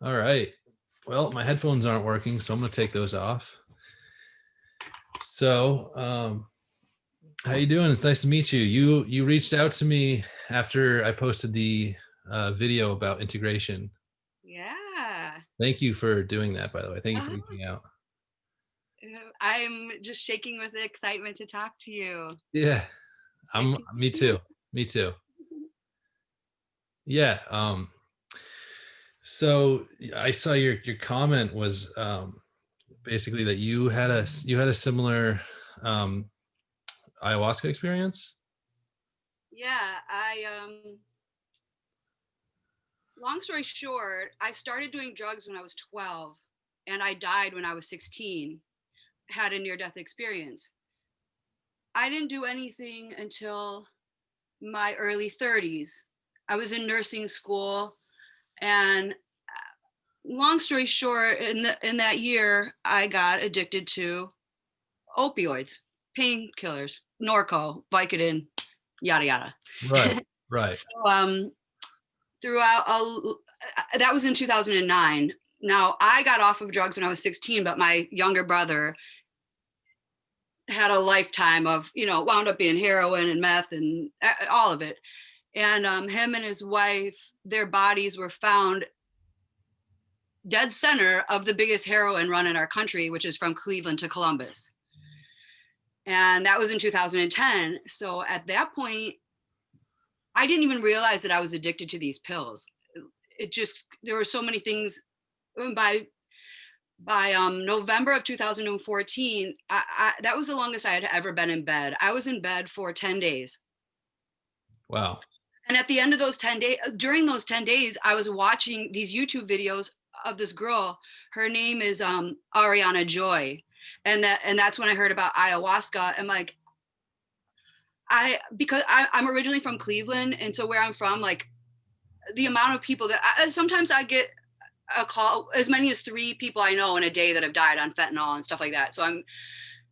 All right. Well, my headphones aren't working, so I'm going to take those off. So, how you doing? It's nice to meet you. You reached out to me after I posted the video about integration. Yeah. Thank you for doing that, by the way. Thank you for Uh-huh. reaching out. I'm just shaking with excitement to talk to you. Yeah, Nice I'm. to meet Me you. too. Me too. Yeah. So I saw your comment was basically that you had a similar um, ayahuasca experience. Yeah, long story short, I started doing drugs when I was 12 and I died when I was 16. Had a near death experience. I didn't do anything until my early 30s. I was in nursing school and long story short, in that year I got addicted to opioids, painkillers, Norco, Vicodin, yada yada. Right. Right. So throughout that was in 2009. Now I got off of drugs when I was 16, but my younger brother had a lifetime of, wound up being heroin and meth and all of it. And him and his wife, their bodies were found dead center of the biggest heroin run in our country, which is from Cleveland to Columbus. And that was in 2010. So at that point, I didn't even realize that I was addicted to these pills. It just, there were so many things. By November of 2014, that was the longest I had ever been in bed. I was in bed for 10 days. Wow. And at the end of those 10 days, during those 10 days, I was watching these YouTube videos of this girl. Her name is Ariana Joy. And that's when I heard about ayahuasca. And like, because I'm originally from Cleveland. And so where I'm from, like the amount of people that sometimes I get a call, as many as 3 people I know in a day that have died on fentanyl and stuff like that.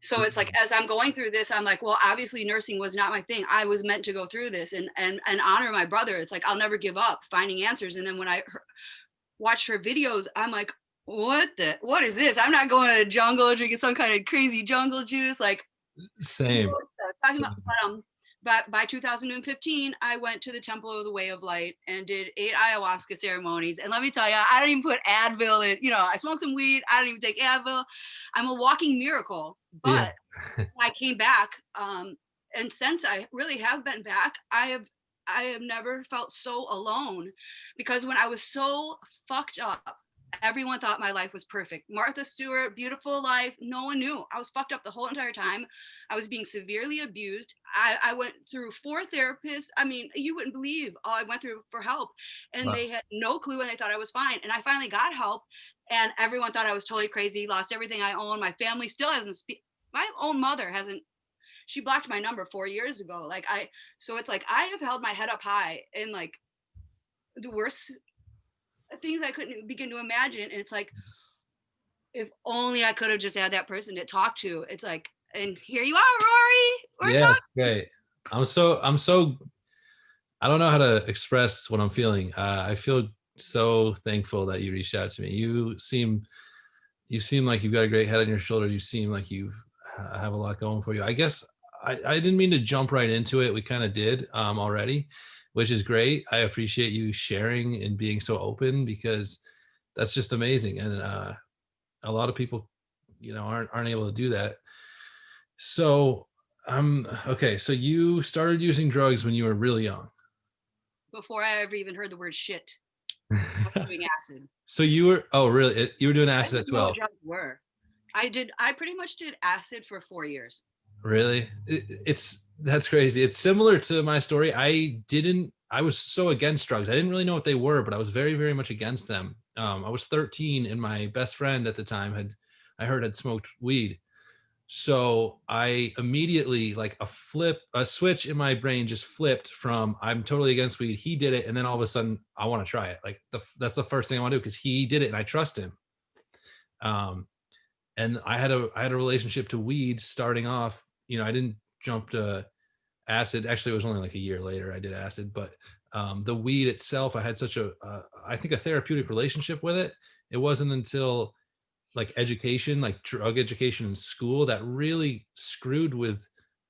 So it's like, as I'm going through this, I'm like, well, obviously nursing was not my thing. I was meant to go through this and honor my brother. It's like, I'll never give up finding answers. And then when I watched her videos, I'm like, what is this? I'm not going to the jungle drinking some kind of crazy jungle juice. Like, Same. talking about, Same. but by 2015, I went to the Temple of the Way of Light and did 8 ayahuasca ceremonies. And let me tell you, I don't even put Advil in. I smoked some weed. I don't even take Advil. I'm a walking miracle. Yeah. But I came back, and since I really have been back, I have never felt so alone, because when I was so fucked up, everyone thought my life was perfect. Martha Stewart, beautiful life. No one knew. I was fucked up the whole entire time. I was being severely abused. I went through 4 therapists. I mean, you wouldn't believe all I went through for help. And Wow. they had no clue and they thought I was fine. And I finally got help. And everyone thought I was totally crazy, lost everything I own. My family still hasn't my own mother hasn't, she blocked my number 4 years ago. So it's like I have held my head up high in like the worst things I couldn't begin to imagine. And it's like, if only I could have just had that person to talk to. It's like, and here you are, Rory. We're Yeah. talking. Great. I'm so I don't know how to express what I'm feeling. I feel so thankful that you reached out to me. You seem like you've got a great head on your shoulders. You seem like you have a lot going for you. I guess I didn't mean to jump right into it. We kind of did already, which is great. I appreciate you sharing and being so open, because that's just amazing. And a lot of people, aren't able to do that. So okay. So you started using drugs when you were really young. Before I ever even heard the word shit. I was doing acid. So oh really? You were doing I acid didn't at know what 12. drugs were. I pretty much did acid for 4 years. Really? That's crazy. It's similar to my story. I was so against drugs. I didn't really know what they were, but I was very, very much against them. I was 13 and my best friend at the time I heard had smoked weed. So I immediately, like a switch in my brain just flipped from I'm totally against weed. He did it. And then all of a sudden I want to try it. Like that's the first thing I want to do, because he did it and I trust him. Um, and I had a relationship to weed starting off. I didn't jump to acid. Actually, it was only like a year later I did acid, but The weed itself, I had such a, I think, a therapeutic relationship with it. It wasn't until like education, like drug education in school, that really screwed with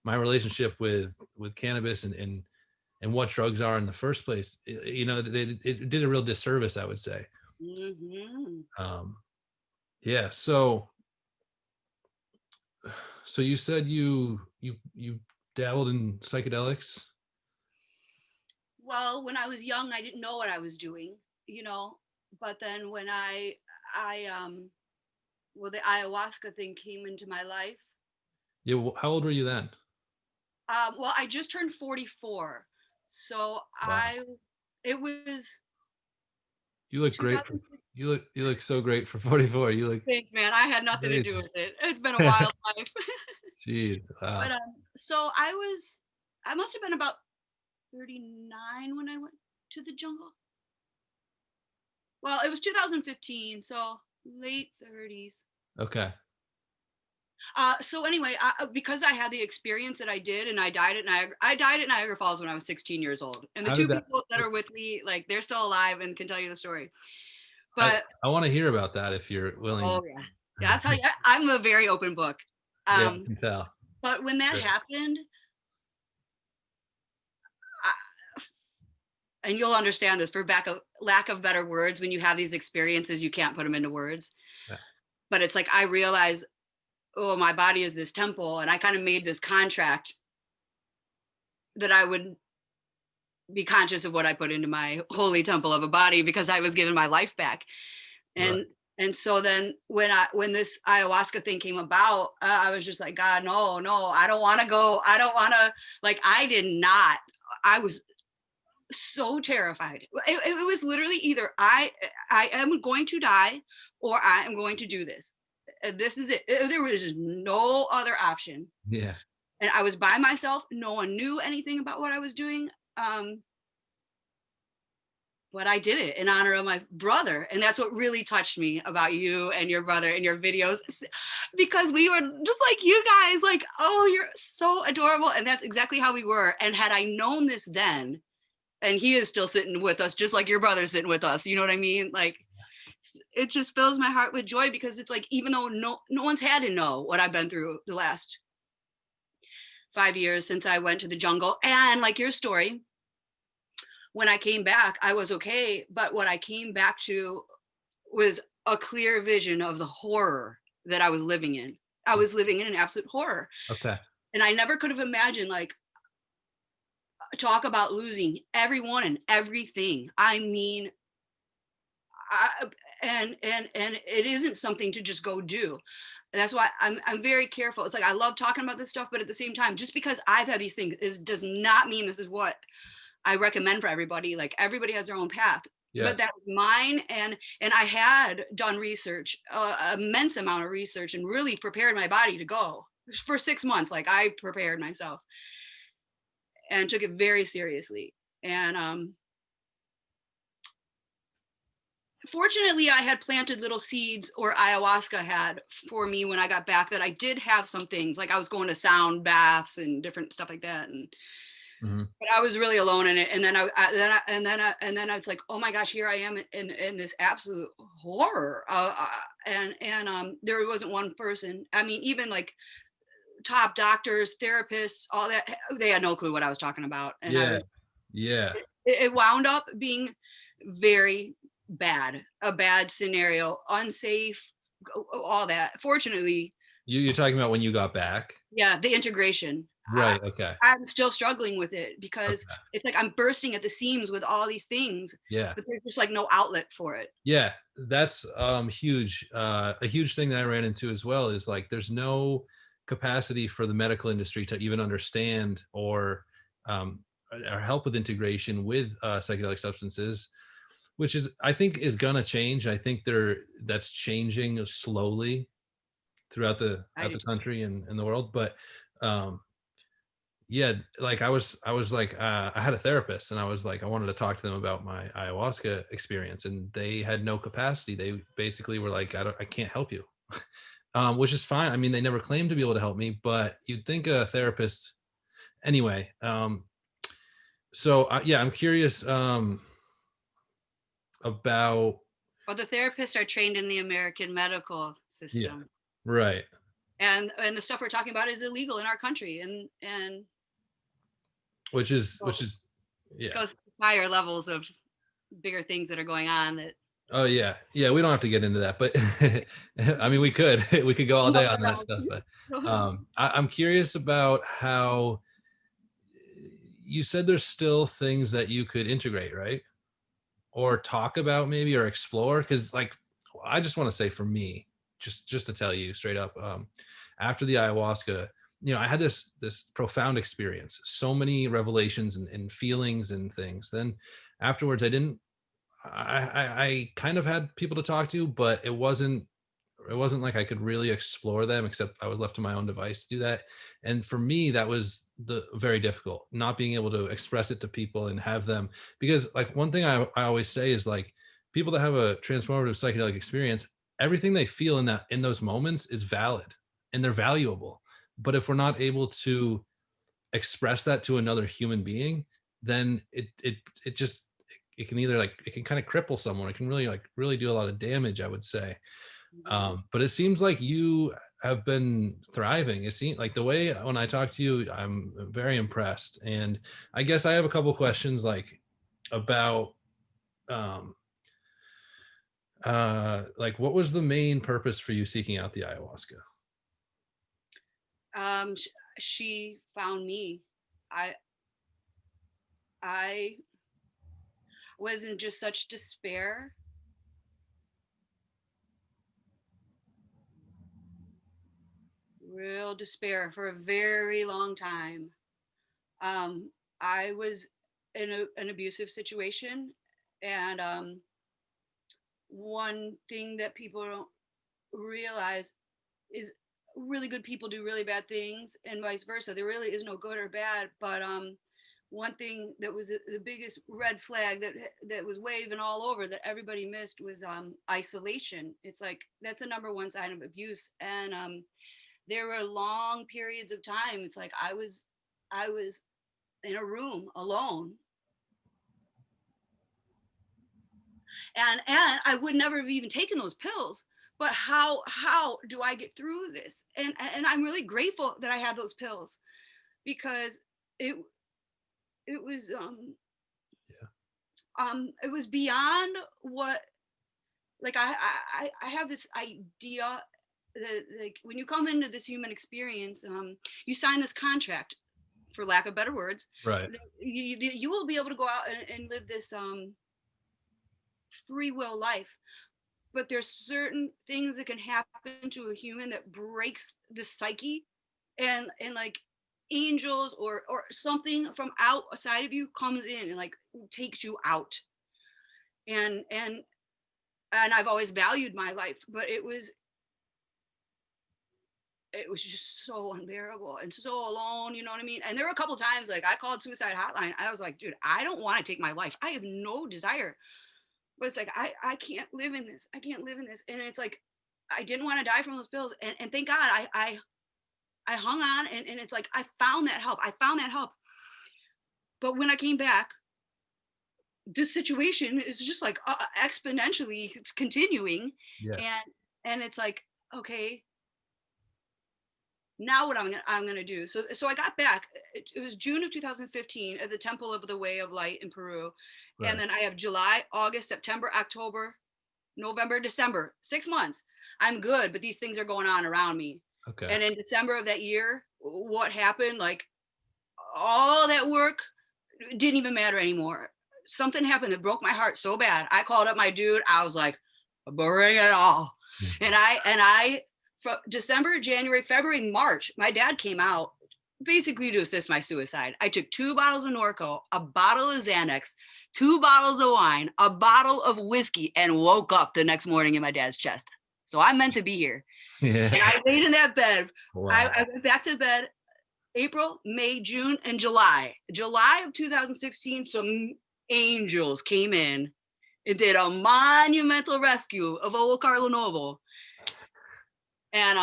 my relationship with cannabis and what drugs are in the first place. You know, it did a real disservice, I would say. Hmm. Um, yeah. So you said you dabbled in psychedelics. Well, when I was young, I didn't know what I was doing, you know. But then when well, the ayahuasca thing came into my life. Yeah. How old were you then? Well, I just turned 44, so Wow. it was You look great for 2006. you look so great for 44. You look Thanks, man. I had nothing to do amazing. with it. It's been a wild life. Jeez. But Wow. so I must have been about 39 when I went to the jungle. Well, it was 2015, so late 30s. Okay. So anyway, because I had the experience that I did, and I died at Niagara Falls when I was 16 years old. And the How two did that people that are with me, like they're still alive and can tell you the story. I But I want to hear about that if you're willing. oh yeah, yeah, I'll tell you, I'm a very open book. Yeah, I Um, can tell. but when that Great. happened, I, and you'll understand this for lack of better words, when you have these experiences, you can't put them into words. Yeah. But it's like I realize, oh, my body is this temple, and I kind of made this contract that I would be conscious of what I put into my holy temple of a body, because I was given my life back. Right. And so then when this ayahuasca thing came about, I was just like, God, no, I don't want to go. I don't want to, like, I did not. I was so terrified. It was literally either I am going to die, or I am going to do this. This is it. There was just no other option. Yeah. And I was by myself. No one knew anything about what I was doing. Um, but I did it in honor of my brother. And that's what really touched me about you and your brother and your videos, because we were just like you guys, like, oh, you're so adorable. And that's exactly how we were. And had I known this then, and he is still sitting with us, just like your brother's sitting with us, you know what I mean? Like, it just fills my heart with joy, because it's like, even though no one's had to know what I've been through the last 5 years since I went to the jungle, and like your story, when I came back, I was okay. But what I came back to was a clear vision of the horror that I was living in. I was living in an absolute horror. Okay. And I never could have imagined, like, talk about losing everyone and everything. I mean, I, and it isn't something to just go do. And that's why I'm very careful. It's like, I love talking about this stuff, but at the same time, just because I've had these things does not mean this is what I recommend for everybody. Like, everybody has their own path. Yeah. But that was mine, and I had done research, immense amount of research, and really prepared my body to go for 6 months. Like, I prepared myself and took it very seriously. And fortunately, I had planted little seeds, or ayahuasca had, for me when I got back, that I did have some things. Like, I was going to sound baths and different stuff like that, and Mhm. but I was really alone in it. And then I was like, oh my gosh, here I am in this absolute horror. And there wasn't one person. I mean, even like top doctors, therapists, all that, they had no clue what I was talking about. And I Yeah. was, Yeah. it wound up being very bad, a bad scenario, unsafe, all that. Fortunately, You're talking about when you got back? yeah, the integration. Right. Okay. I'm still struggling with it, because Okay. it's like I'm bursting at the seams with all these things, Yeah. but there's just like no outlet for it. Yeah. That's huge. A huge thing that I ran into as well is like there's no capacity for the medical industry to even understand um, or help with integration with psychedelic substances, which is, I think, is gonna change. I think that's changing slowly throughout I do. the country and the world. But um, yeah, like I was like, I had a therapist, and I was like, I wanted to talk to them about my ayahuasca experience, and they had no capacity. They basically were like, I can't help you, which is fine. I mean, they never claimed to be able to help me, but you'd think a therapist, anyway. So yeah, I'm curious about. Well, the therapists are trained in the American medical Yeah, system, right. and the stuff we're talking about is illegal in our country, and Which so is it yeah. goes to higher levels of bigger things that are going on that. Oh yeah, yeah. We don't have to get into that, but I mean, we could we could go all day on that stuff. But I'm curious about how you said there's still things that you could integrate, right? Or talk about maybe or explore. Because like, I just want to say for me, just to tell you straight up, after the ayahuasca, I had this profound experience, so many revelations and feelings and things. Then afterwards, I kind of had people to talk to, but it wasn't like I could really explore them, except I was left to my own device to do that. And for me, that was the very difficult, not being able to express it to people and have them, because like one thing I always say is like, people that have a transformative psychedelic experience, everything they feel in those moments is valid and they're valuable. But if we're not able to express that to another human being, then it just, it can either like, it can kind of cripple someone. It can really do a lot of damage, I would say. Mhm. But it seems like you have been thriving. It seems like, the way when I talk to you, I'm very impressed. And I guess I have a couple questions, like about um like, what was the main purpose for you seeking out the ayahuasca? um sh- she found me. I i was in just such despair, real despair for a very long time. um I was in an abusive situation, and one thing that people don't realize is really good people do really bad things, and vice versa. There really is no good or bad, but one thing that was the biggest red flag that was waving all over that everybody missed was isolation. It's like that's a number one sign of abuse, and there were long periods of time. It's like I was in a room alone, and I would never have even taken those pills. But how do I get through this? And I'm really grateful that I had those pills, because it it was it was beyond what, like I have this idea that, like, when you come into this human experience, you sign this contract, for lack of better words, Right. that you will be able to go out and live this free will life. But there's certain things that can happen to a human that breaks the psyche, and like angels or something from outside of you comes in and like takes you out. And and and I've always valued my life, but it was just so unbearable and so alone, you know what I mean? And there were a couple times like I called suicide hotline. I was like, dude, I don't want to take my life. I have no desire. But it's like I can't live in this. I can't live in this. And it's like I didn't want to die from those pills. And thank God I hung on, and it's like I found that help. I found that help. But when I came back, this situation is just like exponentially it's continuing. Yes. And it's like, okay, now what I'm gonna do. So I got back. It was June of 2015 at the Temple of the Way of Light in Peru, and Right. then I have July, August, September, October, November, December, 6 months. I'm good, but these things are going on around me. Okay. And in December of that year, what happened? Like all that work didn't even matter anymore. Something happened that broke my heart so bad. I called up my dude. I was like, bring it all. And I from December, January, February, March, my dad came out basically to assist my suicide. I took 2 bottles of Norco, a bottle of Xanax, 2 bottles of wine, a bottle of whiskey, and woke up the next morning in my dad's chest. So I'm meant to be here. Yeah. And I laid in that bed. Wow. I went back to bed April, May, June, and July. July of 2016, some angels came in and did a monumental rescue of old Karla Noble. And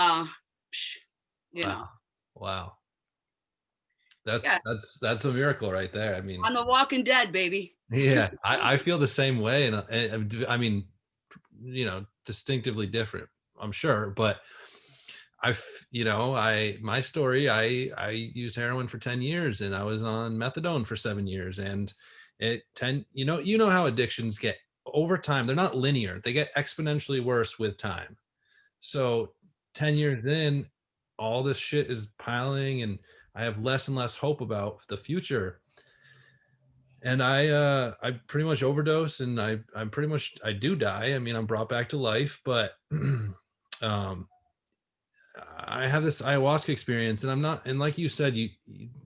you Wow. know, Wow. Yeah, that's a miracle right there. I mean, on The Walking Dead, baby. yeah, I feel the same way, I mean, distinctively different, I'm sure, but my story, I used heroin for 10 years and I was on methadone for 7 years, and you know how addictions get over time. They're not linear. They get exponentially worse with time. So 10 years in, all this shit is piling and I have less and less hope about the future. And I pretty much overdose, and I'm pretty much, I do die. I mean, I'm brought back to life, but um I have this ayahuasca experience, and I'm not, and like you said,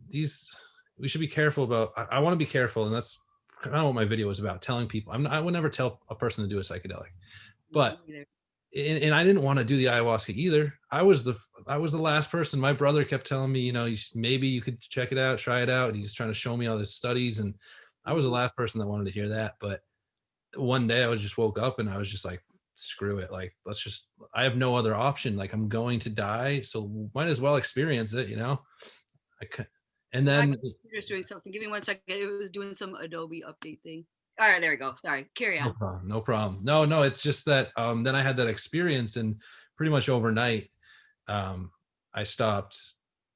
these, we should be careful about, I want to be careful, and that's kind of what my video was about, telling people. I would never tell a person to do a psychedelic, but and I didn't want to do the ayahuasca either. I was the last person. My brother kept telling me, maybe you could check it out, try it out. He's trying to show me all his studies, and I was the Mhm. last person that wanted to hear that. But one day I was just woke up and I was just like, screw it. Like, I have no other option. Like, I'm going to die. So might as well experience it, I could, and My then computer's doing something. Give me 1 second. It was doing some Adobe update thing. All right, there we go. Sorry. Carry no on. problem. No problem. No, no, it's just that then I had that experience, and pretty much overnight, um, I stopped.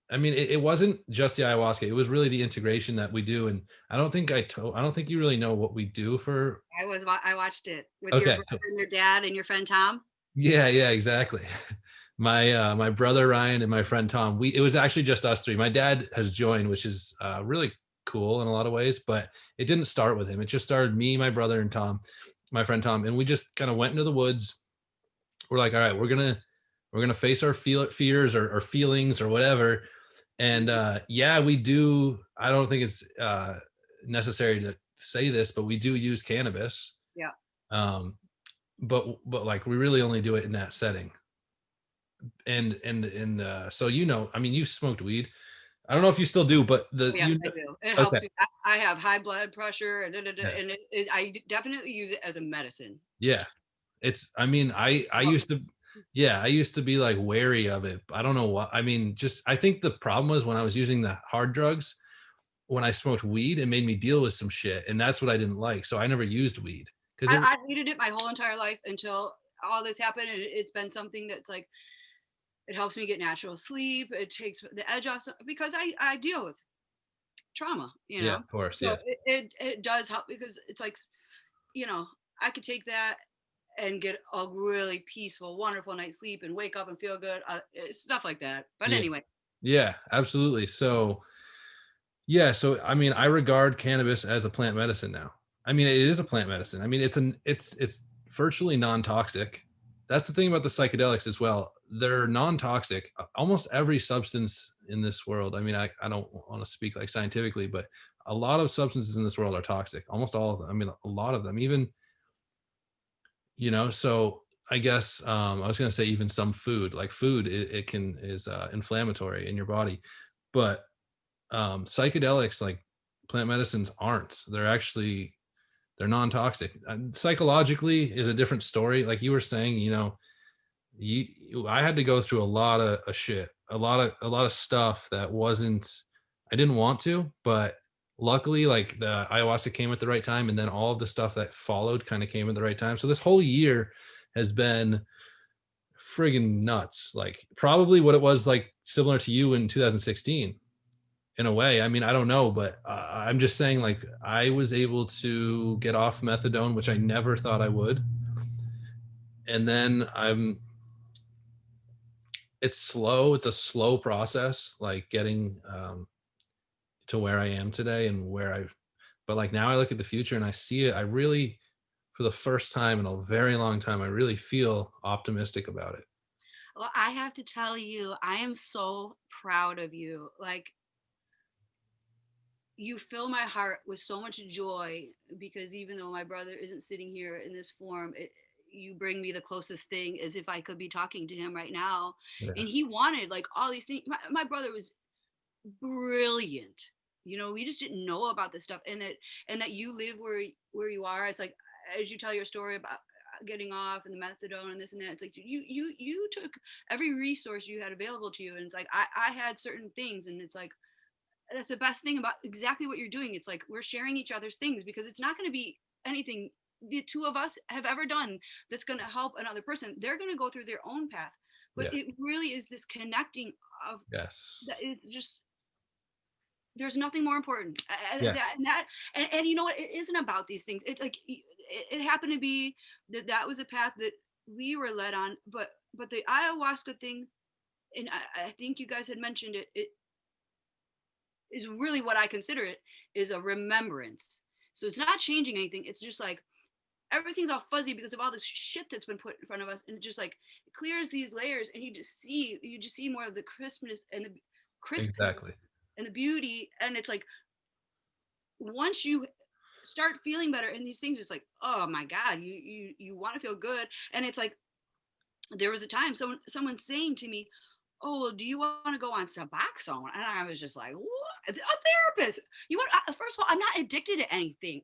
I mean, it wasn't just the ayahuasca. It was really the integration that we do. And I don't think you really know what we do for. I watched it with your Okay. brother and your dad and your friend Tom. Yeah, yeah, exactly. My brother Ryan and my friend Tom, it was actually just us three. My dad has joined, which is really cool in a lot of ways, but it didn't start with him. It just started me, my brother, and Tom, my friend Tom, and we just kind of went into the woods. We're like, all right, we're gonna face our fears or feelings or whatever. And yeah, we do. I don't think it's necessary to say this, but we do use cannabis. Yeah. Um, but like, we really only do it in that setting. And so, I mean, you smoked weed. I don't know if you still do, but Oh, yes, I do. It okay. helps me. I have high blood pressure, and, Yeah. and I definitely use it as a medicine. Yeah. I mean, I Well, used to, yeah, I used to be like wary of it. I don't know what, I mean, just, I think the problem was when I was using the hard drugs, when I smoked weed, it made me deal with some shit. And that's what I didn't like. So I never used weed because I hated it my whole entire life until all this happened, and it's been something that's like it helps me get natural sleep. It takes the edge off because I deal with trauma, yeah, of course. So Yeah. it does help because it's like, you know, I could take that and get a really peaceful, wonderful night's sleep and wake up and feel good, stuff like that. But Yeah. anyway, Yeah, absolutely. So, yeah, so I mean, I regard cannabis as a plant medicine now. I mean, it is a plant medicine. I mean, it's virtually non-toxic. That's the thing about the psychedelics as well. They're non-toxic. Almost every substance in this world. I mean, I don't want to speak like scientifically, but a lot of substances in this world are toxic. Almost all of them. I mean, a lot of them. Even, so I guess I was gonna say even some food, like food, it can is inflammatory in your body, but psychedelics, like plant medicines, aren't. They're non-toxic. Psychologically is a different story. Like you were saying, I had to go through a lot of shit, a lot of stuff that wasn't, I didn't want to, but luckily, like, the ayahuasca came at the right time, and then all of the stuff that followed kind of came at the right time. So this whole year has been friggin' nuts. Like, probably what it was like similar to you in 2016 in a way. I mean, I don't know, but I'm just saying, like, I was able to get off methadone, which I never thought I would. And then it's slow. It's a slow process, like getting to where I am today and but like now I look at the future and I see it. I really, for the first time in a very long time, I really feel optimistic about it. well, I have to tell you, I am so proud of you. Like, you fill my heart with so much joy because even though my brother isn't sitting here in this form, you bring me the closest thing as if I could be talking to him right now. Yeah. And he wanted like all these things. My brother was brilliant. We just didn't know about this stuff, and that you live where you are. It's like, as you tell your story about getting off and the methadone and this and that, it's like you took every resource you had available to you, and it's like I had certain things, and it's like that's the best thing about exactly what you're doing. It's like we're sharing each other's things, because it's not going to be anything the two of us have ever done that's going to help another person. They're going to go through their own path, but Yeah. it really is this connecting of Yes. that. It's just, there's nothing more important. Yeah. And you know what, it isn't about these things. It's like it happened to be that that was a path that we were led on, but the ayahuasca thing, and I think you guys had mentioned it, it is really what I consider it, is a remembrance. So it's not changing anything. It's just like everything's all fuzzy because of all this shit that's been put in front of us, and it just like it clears these layers, and you just see more of the crispness Exactly. and the beauty. And it's like once you start feeling better in these things, it's like, oh my god, you want to feel good. And it's like there was a time someone saying to me, oh, well, do you want to go on Suboxone? And I was just like, what? A therapist? You want? First of all, I'm not addicted to anything.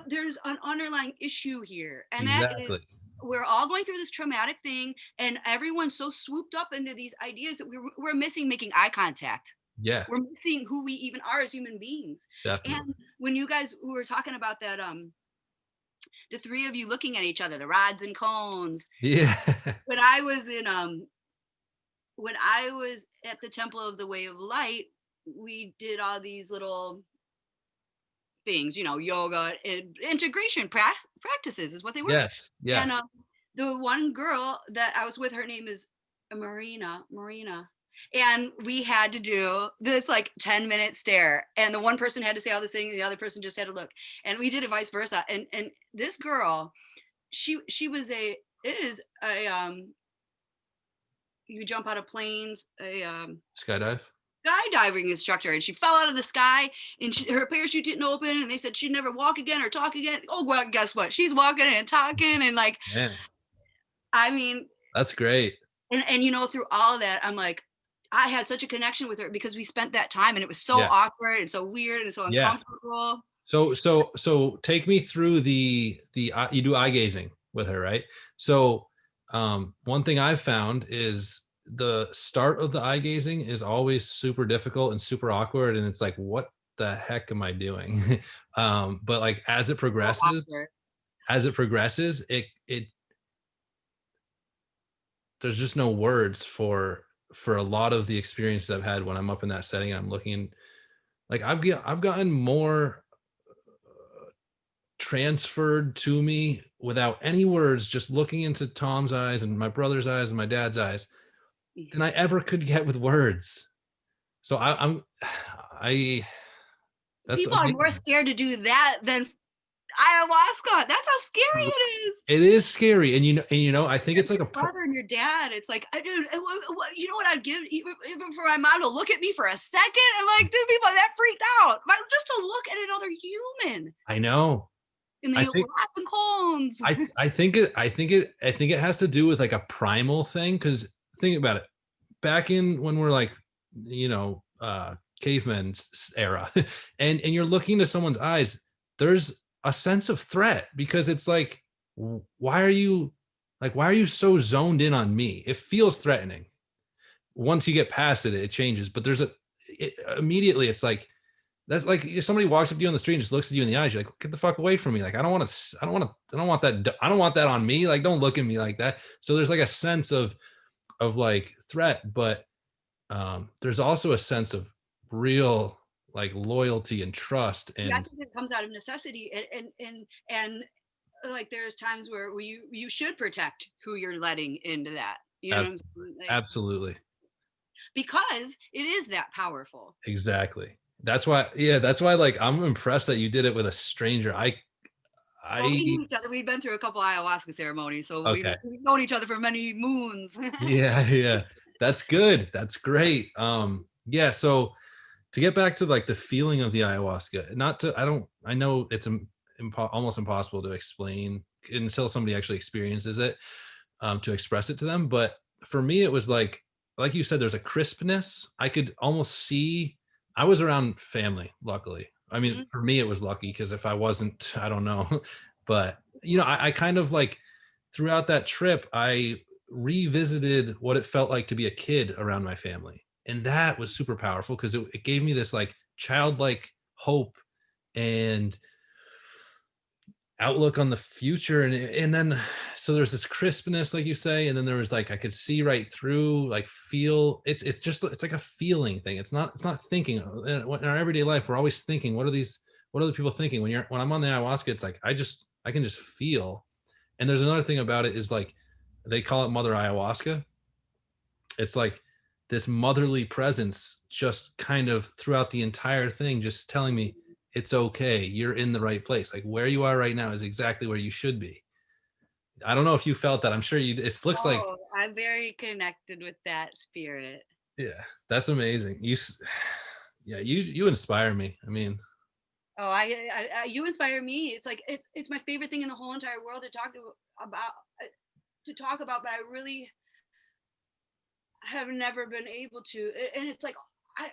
There's an underlying issue here, and that is Exactly. we're all going through this traumatic thing, and everyone's so swooped up into these ideas that we're missing making eye contact. Yeah, We're missing who we even are as human beings. definitely. And when you guys were talking about that, the three of you looking at each other, the rods and cones. Yeah. When I was in when I was at the Temple of the Way of Light, we did all these little things, yoga and integration practices is what they were. Yes. And Yes. the one girl that I was with, her name is Marina. And we had to do this like 10-minute stare. And the one person had to say all this thing, the other person just had to look. And we did it vice versa. And this girl, she is a you jump out of planes, a Skydive. skydiving instructor, and she fell out of the sky, and her parachute didn't open, and they said she'd never walk again or talk again. Oh well, guess what? She's walking and talking, and like, Man, I mean, that's great. and through all of that, I'm like, I had such a connection with her because we spent that time, and it was so Yeah. awkward and so weird and so Yeah. uncomfortable. So take me through the you do eye gazing with her, right? So one thing I've found is the start of the eye gazing is always super difficult and super awkward, and it's like, what the heck am I doing? But like So awkward. as it progresses, it there's just no words for a lot of the experiences I've had when I'm up in that setting and I'm looking. Like I've gotten more transferred to me without any words, just looking into Tom's eyes and my brother's eyes and my dad's eyes, than I ever could get with words. So I that's People are more amazing. scared to do that than ayahuasca. That's how scary it is. It is scary, and I think it's like Your brother and your dad. It's like, dude, you know what I'd give even for my mom to look at me for a second? I'm like, dude, people that freaked out. Just to look at another human I know. in I the think rock and cones. I think it has to do with like a primal thing. Because think about it, back in when we're like, cavemen era, and you're looking to someone's eyes, there's a sense of threat because it's like, why are you so zoned in on me? It feels threatening. Once you get past it, it changes. But immediately it's like, that's like if somebody walks up to you on the street and just looks at you in the eyes, you're like, get the fuck away from me. Like, I don't want that on me. Like, don't look at me like that. So there's like a sense of like threat, but there's also a sense of real like loyalty and trust. Yeah, I And think it comes out of necessity, and like there's times where you should protect who you're letting into that. You know what I'm saying? Like, absolutely. because it is that powerful. Exactly. That's why like I'm impressed that you did it with a stranger. Well, we knew each other. We'd been through a couple ayahuasca ceremonies, so Okay. we've known each other for many moons. Yeah. That's good. That's great. Yeah. So to get back to like the feeling of the ayahuasca, I know it's almost impossible to explain until somebody actually experiences it, to express it to them. But for me, it was like you said, there's a crispness. I could almost see, I was around family, luckily. I mean, for me, it was lucky, because if I wasn't, I don't know. But, I kind of like throughout that trip, I revisited what it felt like to be a kid around my family. And that was super powerful because it gave me this like childlike hope and outlook on the future. And then so there's this crispness, like you say, and then there was like I could see right through, like feel. It's just it's like a feeling thing. It's not thinking. In our everyday life, we're always thinking, what are the people thinking? When I'm on the ayahuasca, it's like I can just feel. And there's another thing about it is like they call it Mother Ayahuasca. It's like this motherly presence just kind of throughout the entire thing, just telling me it's okay. You're in the right place. Like where you are right now is exactly where you should be. I don't know if you felt that. I'm sure you, it looks like, Oh, I'm very connected with that spirit. yeah, that's amazing. Yeah, you inspire me. I mean, Oh, you inspire me. It's like it's my favorite thing in the whole entire world to about to talk about, but I really have never been able to. And it's like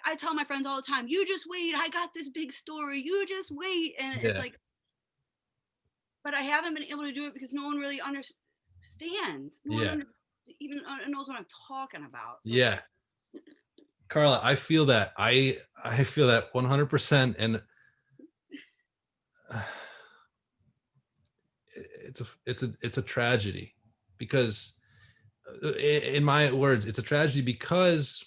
I tell my friends all the time, you just wait. I got this big story. You just wait. And it's yeah, like, but I haven't been able to do it because no one really understands. No one yeah, even knows what I'm talking about. So it's yeah. like, Carla, I feel that. I feel that 100%. And it's a tragedy because in my words, it's a tragedy because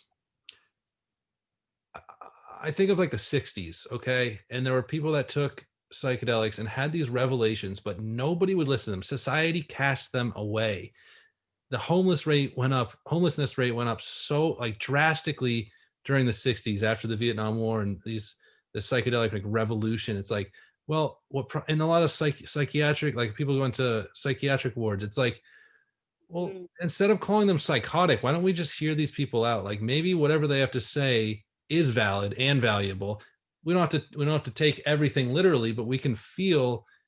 I think of like the 60s, okay? And there were people that took psychedelics and had these revelations, but nobody would listen to them. Society cast them away. The homelessness rate went up so like drastically during the 60s after the Vietnam War and the psychedelic like revolution. It's like, well, in a lot of psychiatric, like people going to psychiatric wards, it's like, well, mm, instead of calling them psychotic, why don't we just hear these people out? Like maybe whatever they have to say is valid and valuable. We don't have to take everything literally, but we can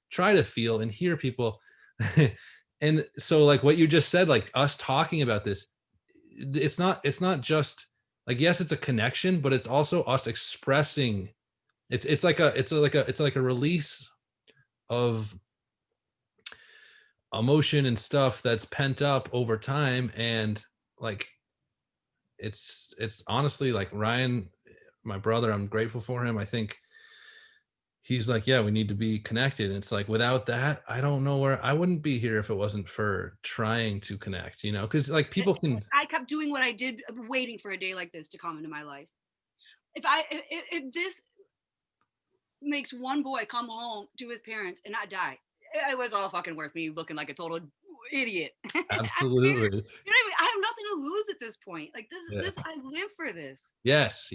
try to feel and hear people. And so like what you just said, like us talking about this, it's not just like, yes, it's a connection, but it's also us expressing. It's like a release of emotion and stuff that's pent up over time. And like it's honestly like Ryan, my brother, I'm grateful for him. I think he's like, yeah, we need to be connected. And it's like without that, I don't know where I wouldn't be here if it wasn't for trying to connect, because like people can. I kept doing what I did, waiting for a day like this to come into my life. If this makes one boy come home to his parents and not die, it was all fucking worth me looking like a total idiot. Absolutely. You know what I mean? I have nothing to lose at this point. Like this, Yeah. this I live for this. Yes,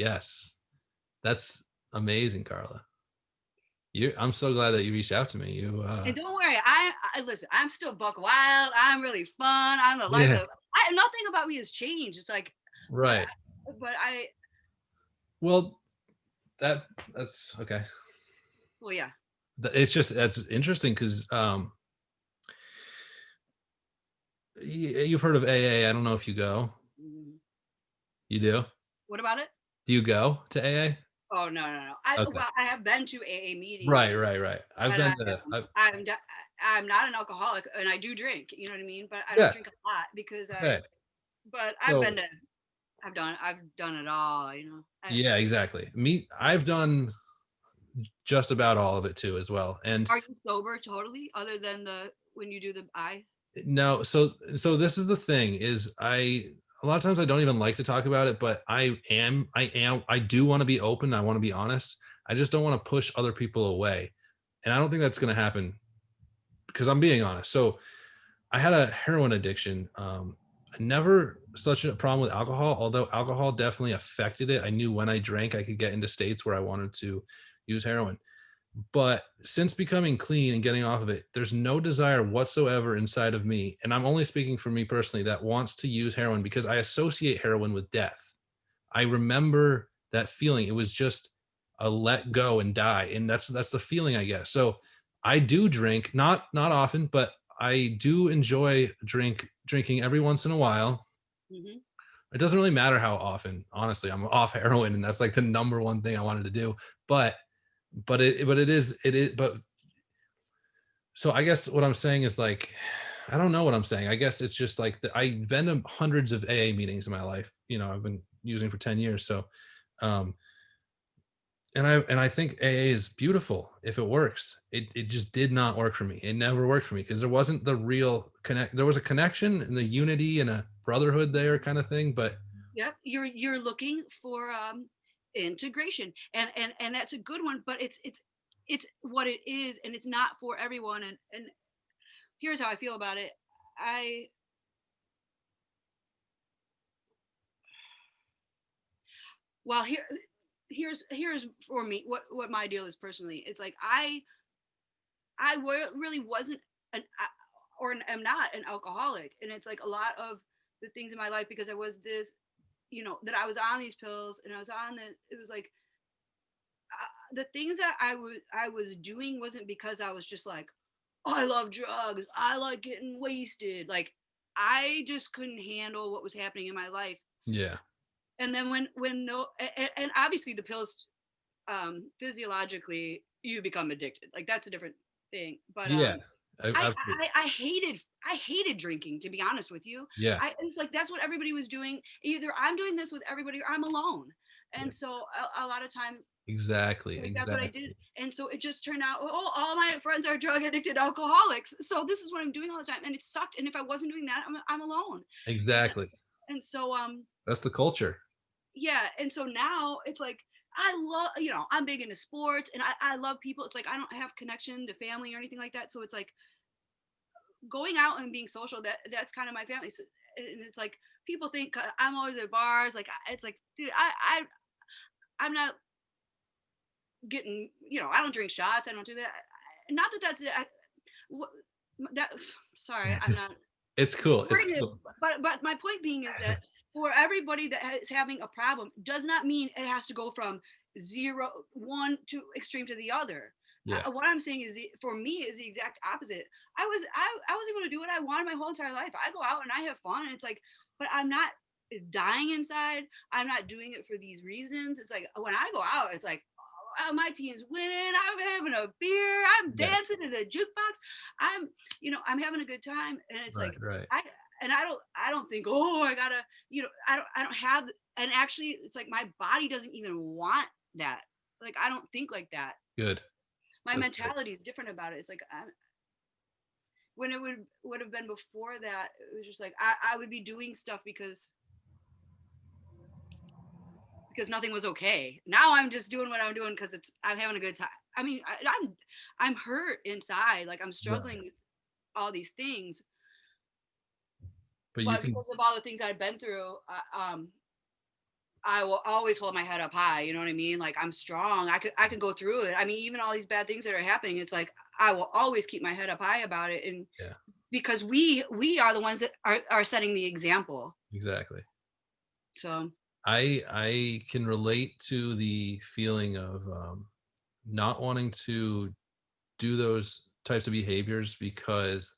that's amazing, Carla. I'm so glad that you reached out to me. And don't worry, I listen. I'm still buck wild. I'm really fun. I'm the life Yeah, of. Nothing about me has changed. It's like, but right. but I Well, that's okay. well yeah. It's just that's interesting because you've heard of AA. I don't know if you go. Mhm. You do? What about it? Do you go to AA? Oh no. Okay. Well, I have been to AA Right, meetings, right, right. I've but been to. I'm not an alcoholic, and I do drink. You know what I mean? But I don't Yeah. drink a lot because Okay. But So I've done it all. You know. yeah, exactly. I've done just about all of it too, as well. And Are you sober totally, other than the when you do the I? no, so this is the thing is a lot of times I don't even like to talk about it, but I do want to be open. I want to be honest. I just don't want to push other people away. And I don't think that's going to happen because I'm being honest. So I had a heroin addiction. Never such a problem with alcohol, although alcohol definitely affected it. I knew when I drank, I could get into states where I wanted to use heroin. But since becoming clean and getting off of it, there's no desire whatsoever inside of me. And I'm only speaking for me personally that wants to use heroin because I associate heroin with death. I remember that feeling. It was just a let go and die. And that's the feeling I get. So I do drink, not often, but I do enjoy drinking every once in a while. Mm-hmm. It doesn't really matter how often, honestly. I'm off heroin and that's like the number one thing I wanted to do. But so I guess what I'm saying is like, I don't know what I'm saying. I guess it's just like I've been to hundreds of AA meetings in my life. I've been using for 10 years. So, um, and I think AA is beautiful if it works. It just did not work for me. It never worked for me because there wasn't the real connect. There was a connection and the unity and a brotherhood there kind of thing, but Yep, you're looking for integration, and that's a good one, but it's what it is, and it's not for everyone. And here's how I feel about it. I well here's for me what my deal is personally. It's like really wasn't an or am not an alcoholic, and it's like a lot of the things in my life because I was this, that I was on these pills and I was on the it was like the things that I was doing wasn't because I was just like, oh, I love drugs, I like getting wasted. Like I just couldn't handle what was happening in my life. yeah, And then when no and obviously the pills, physiologically you become addicted. Like that's a different thing. But yeah, I, absolutely, I hated drinking, to be honest with you. yeah, It's like that's what everybody was doing. Either I'm doing this with everybody or I'm alone. yeah, And so a lot of times, exactly, like that's what I did. exactly, And so it just turned out, oh, all my friends are drug addicted alcoholics. So this is what I'm doing all the time, and it sucked. And if I wasn't doing that, I'm alone. And exactly. and so That's the culture. yeah, and so now it's like I love, I'm big into sports, and I love people. It's like I don't have connection to family or anything like that. So it's like going out and being social, that's kind of my family. So, and it's like people think I'm always at bars. Like it's like, dude, I'm not getting, I don't drink shots, I don't do that. Not that that's that sorry, I'm not It's cool. It's wording it, cool. but my point being is that for everybody that is having a problem does not mean it has to go from one to extreme to the other. Yeah, What I'm saying is, for me, is the exact opposite. I was able to do what I wanted my whole entire life. I go out and I have fun, and it's like, but I'm not dying inside. I'm not doing it for these reasons. It's like when I go out, it's like, oh, my team's winning. I'm having a beer. I'm yeah, dancing to the jukebox. I'm, I'm having a good time, and it's right, like right. I don't think, oh, I gotta, I don't have. And actually, it's like my body doesn't even want that. Like I don't think like that. Good. My That's great. mentality is different about it. It's like when it would have been before that, it was just like I would be doing stuff because nothing was okay. Now I'm just doing what I'm doing because I'm having a good time. I mean, I'm hurt inside. Like I'm Right. struggling with all these things, But you but can, because of all the things I've been through, I will always hold my head up high. You know what I mean? Like I'm strong. I can go through it. I mean, even all these bad things that are happening, it's like I will always keep my head up high about it. And yeah, because we are the ones that are setting the example. exactly. So I can relate to the feeling of not wanting to do those types of behaviors because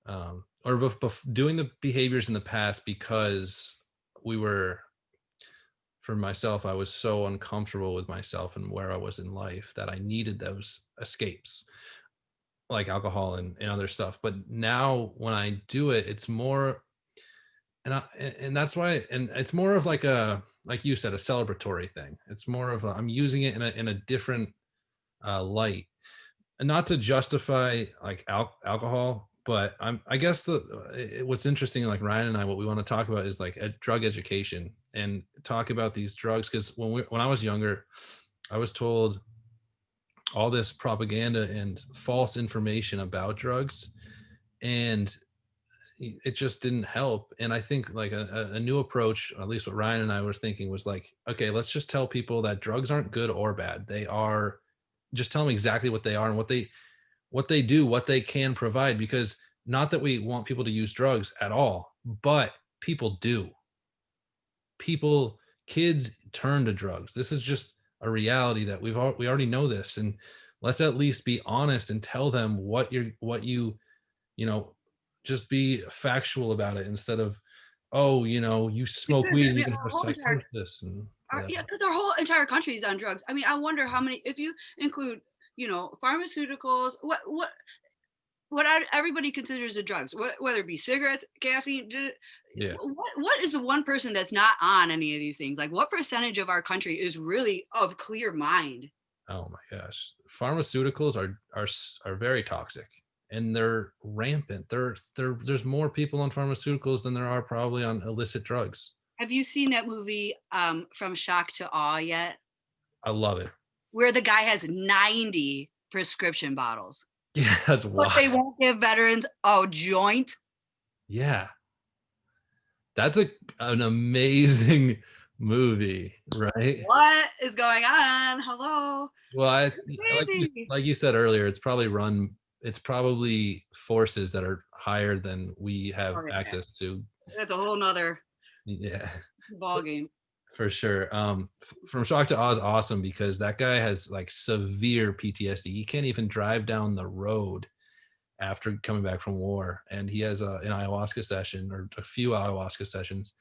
or doing the behaviors in the past because we were for myself, I was so uncomfortable with myself and where I was in life that I needed those escapes, like alcohol and other stuff. But now when I do it, it's more, and that's why, and it's more of like like you said, a celebratory thing. It's more of I'm using it in a different light, and not to justify like alcohol, but I guess what's interesting, like Ryan and I, what we want to talk about is like drug education and talk about these drugs because when I was younger, I was told all this propaganda and false information about drugs, and it just didn't help. And I think like a new approach, at least what Ryan and I were thinking, was like, okay, let's just tell people that drugs aren't good or bad. They are, just tell them exactly what they are and what they do, what they can provide. Because not that we want people to use drugs at all, but people do. People, kids turn to drugs. This is just a reality that we already know this. And let's at least be honest and tell them you know, just be factual about it instead of, oh, you smoke because weed I and mean, you can have psychosis and yeah, yeah, because our whole entire country is on drugs. I mean, I wonder how many, if you include, pharmaceuticals, everybody considers a drugs, whether it be cigarettes, caffeine. Yeah. What is the one person that's not on any of these things? Like, what percentage of our country is really of clear mind? Oh my gosh. Pharmaceuticals are very toxic, and they're rampant. There's more people on pharmaceuticals than there are probably on illicit drugs. Have you seen that movie From Shock to Awe yet? I love it. Where the guy has 90 prescription bottles, Yeah, that's but wild. they won't give veterans a joint. Yeah. That's an amazing movie, right? What is going on? Hello. Well, Crazy. like you said earlier, it's probably forces that are higher than we have Oh, yeah. access to. That's a whole nother Yeah, ball game. for sure. From Shock to Awe is awesome because that guy has like severe PTSD. He can't even drive down the road after coming back from war, and he has an ayahuasca session or a few ayahuasca sessions.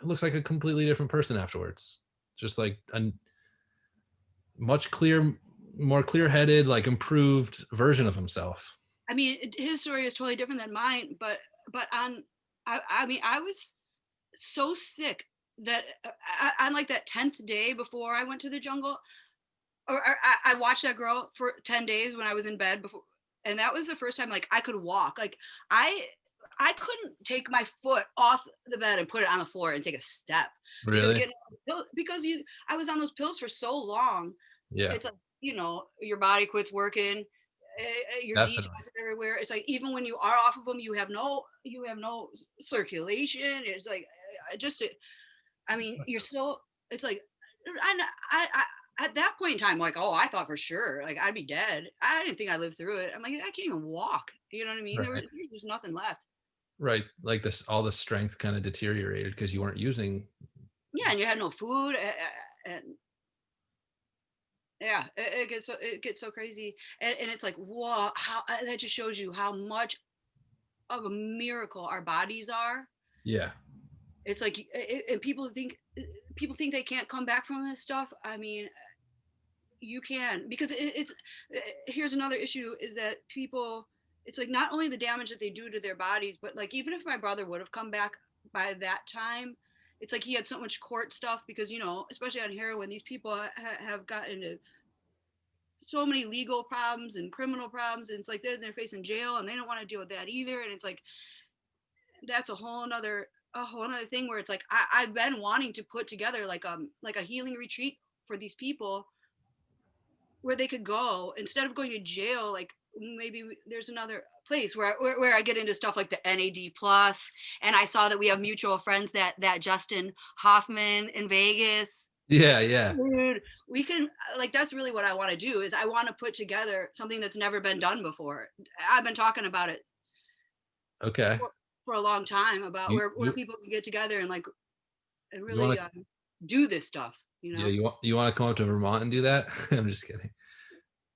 Looks like a completely different person afterwards. Just like a much more clear-headed, like improved version of himself. I mean, his story is totally different than mine, but I mean, I was so sick that on like that 10th day before I went to the jungle, or I watched that girl for 10 days when I was in bed before, and that was the first time like I could walk. Like I I couldn't take my foot off the bed and put it on the floor and take a step because Really? getting because you I was on those pills for so long. Yeah, It's like, your body quits working, your detox definitely. everywhere. It's like even when you are off of them, you have no circulation. It's like just I mean, you're still. It's like I at that point in time, like, oh, I thought for sure, like, I'd be dead. I didn't think I'd live through it. I'm like, I can't even walk. You know what I mean? Right. There's just nothing left. Right. Like this, all the strength kind of deteriorated because you weren't using. Yeah, and you had no food, and yeah, it gets so crazy, and it's like, whoa, how that just shows you how much of a miracle our bodies are. Yeah. It's like, and people think they can't come back from this stuff. I mean, you can, because here's another issue is that people, it's like not only the damage that they do to their bodies, but like even if my brother would have come back by that time, it's like he had so much court stuff because especially on heroin, these people have gotten into so many legal problems and criminal problems, and it's like they're facing jail and they don't want to deal with that either, and it's like that's a whole other thing where it's like I've been wanting to put together like a healing retreat for these people where they could go instead of going to jail. Like maybe there's another place where I get into stuff like the NAD plus, and I saw that we have mutual friends, that Justin Hoffman in Vegas. Yeah. Yeah. Dude, we can, like, that's really what I want to do is I want to put together something that's never been done before. I've been talking about it Okay. for a long time about You where you people can get together and like and you want really to do this stuff. yeah, you want to come up to Vermont and do that? I'm just kidding.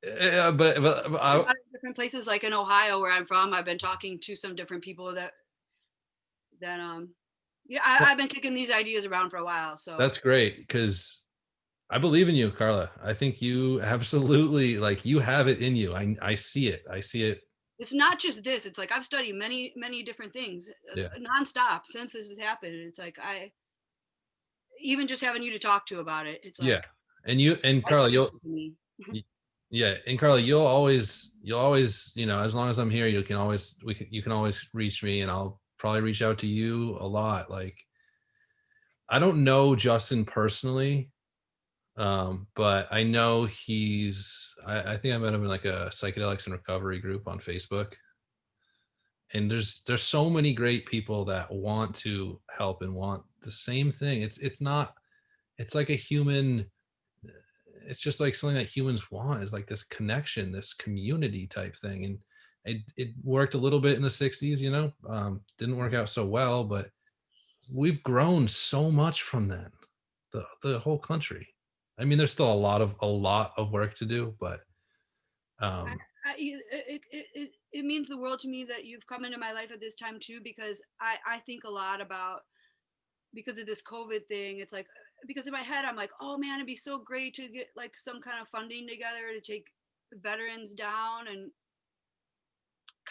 Yeah, but I've got different places like in Ohio where I'm from. I've been talking to some different people that yeah, I've been kicking these ideas around for a while. So that's great because I believe in you, Karla. I think you absolutely, like, you have it in you. I see it. I see it. it's not just this. It's like I've studied many, many different things Yeah. nonstop since this has happened. And it's like I even just having you to talk to about it. It's Yeah. like And life Karla, changing to me. y- yeah, and Karla, you'll always, as long as I'm here, you can always reach me, and I'll probably reach out to you a lot. Like, I don't know Justin personally, but I know I think I met him in like a psychedelics and recovery group on Facebook. And there's so many great people that want to help and want the same thing. It's like a human, it's just like something that humans want, is like this connection, this community type thing. And it worked a little bit in the 60s, didn't work out so well, but we've grown so much from then, the whole country. I mean, there's still a lot of work to do, but I, um it means the world to me that you've come into my life at this time too, because I think a lot about, because of this COVID thing. It's like, because in my head I'm like, oh man, it'd be so great to get like some kind of funding together to take veterans down, and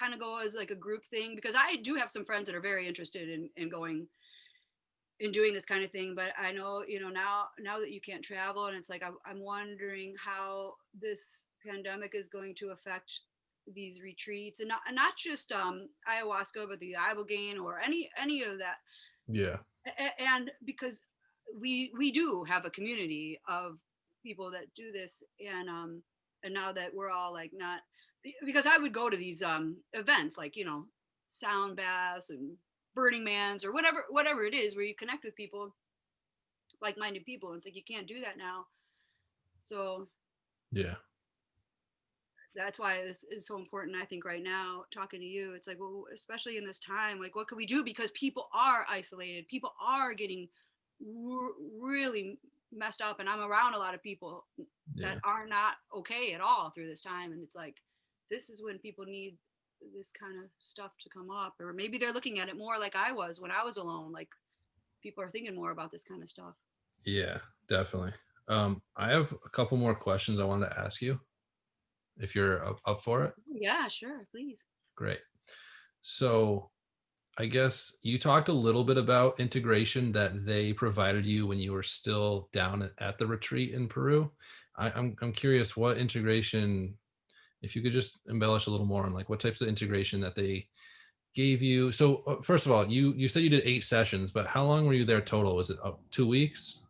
kind of go as like a group thing? Because I do have some friends that are very interested in going in doing this kind of thing, but I know, now that you can't travel, and it's like I'm wondering how this pandemic is going to affect these retreats, and not just ayahuasca, but the ibogaine or any of that. Yeah. And because we do have a community of people that do this, and now that we're all like not, because I would go to these events like sound baths and Burning Man's or whatever it is, where you connect with people, like-minded people. And it's like you can't do that now. So Yeah. that's why this is so important. I think right now, talking to you, it's like, well, especially in this time, like what can we do? Because people are isolated. People are getting really messed up. And I'm around a lot of people that are not okay at all through this time. And it's like, this is when people need this kind of stuff to come up, or maybe they're looking at it more like I was when I was alone. Like people are thinking more about this kind of stuff. Yeah, definitely. I have a couple more questions I wanted to ask you, if you're up for it. Yeah, sure, please. Great. So I guess you talked a little bit about integration that they provided you when you were still down at the retreat in Peru. I'm curious what integration, if you could just embellish a little more on like what types of integration that they gave you. So first of all, you said you did 8 sessions, but how long were you there total? Was it 2 weeks?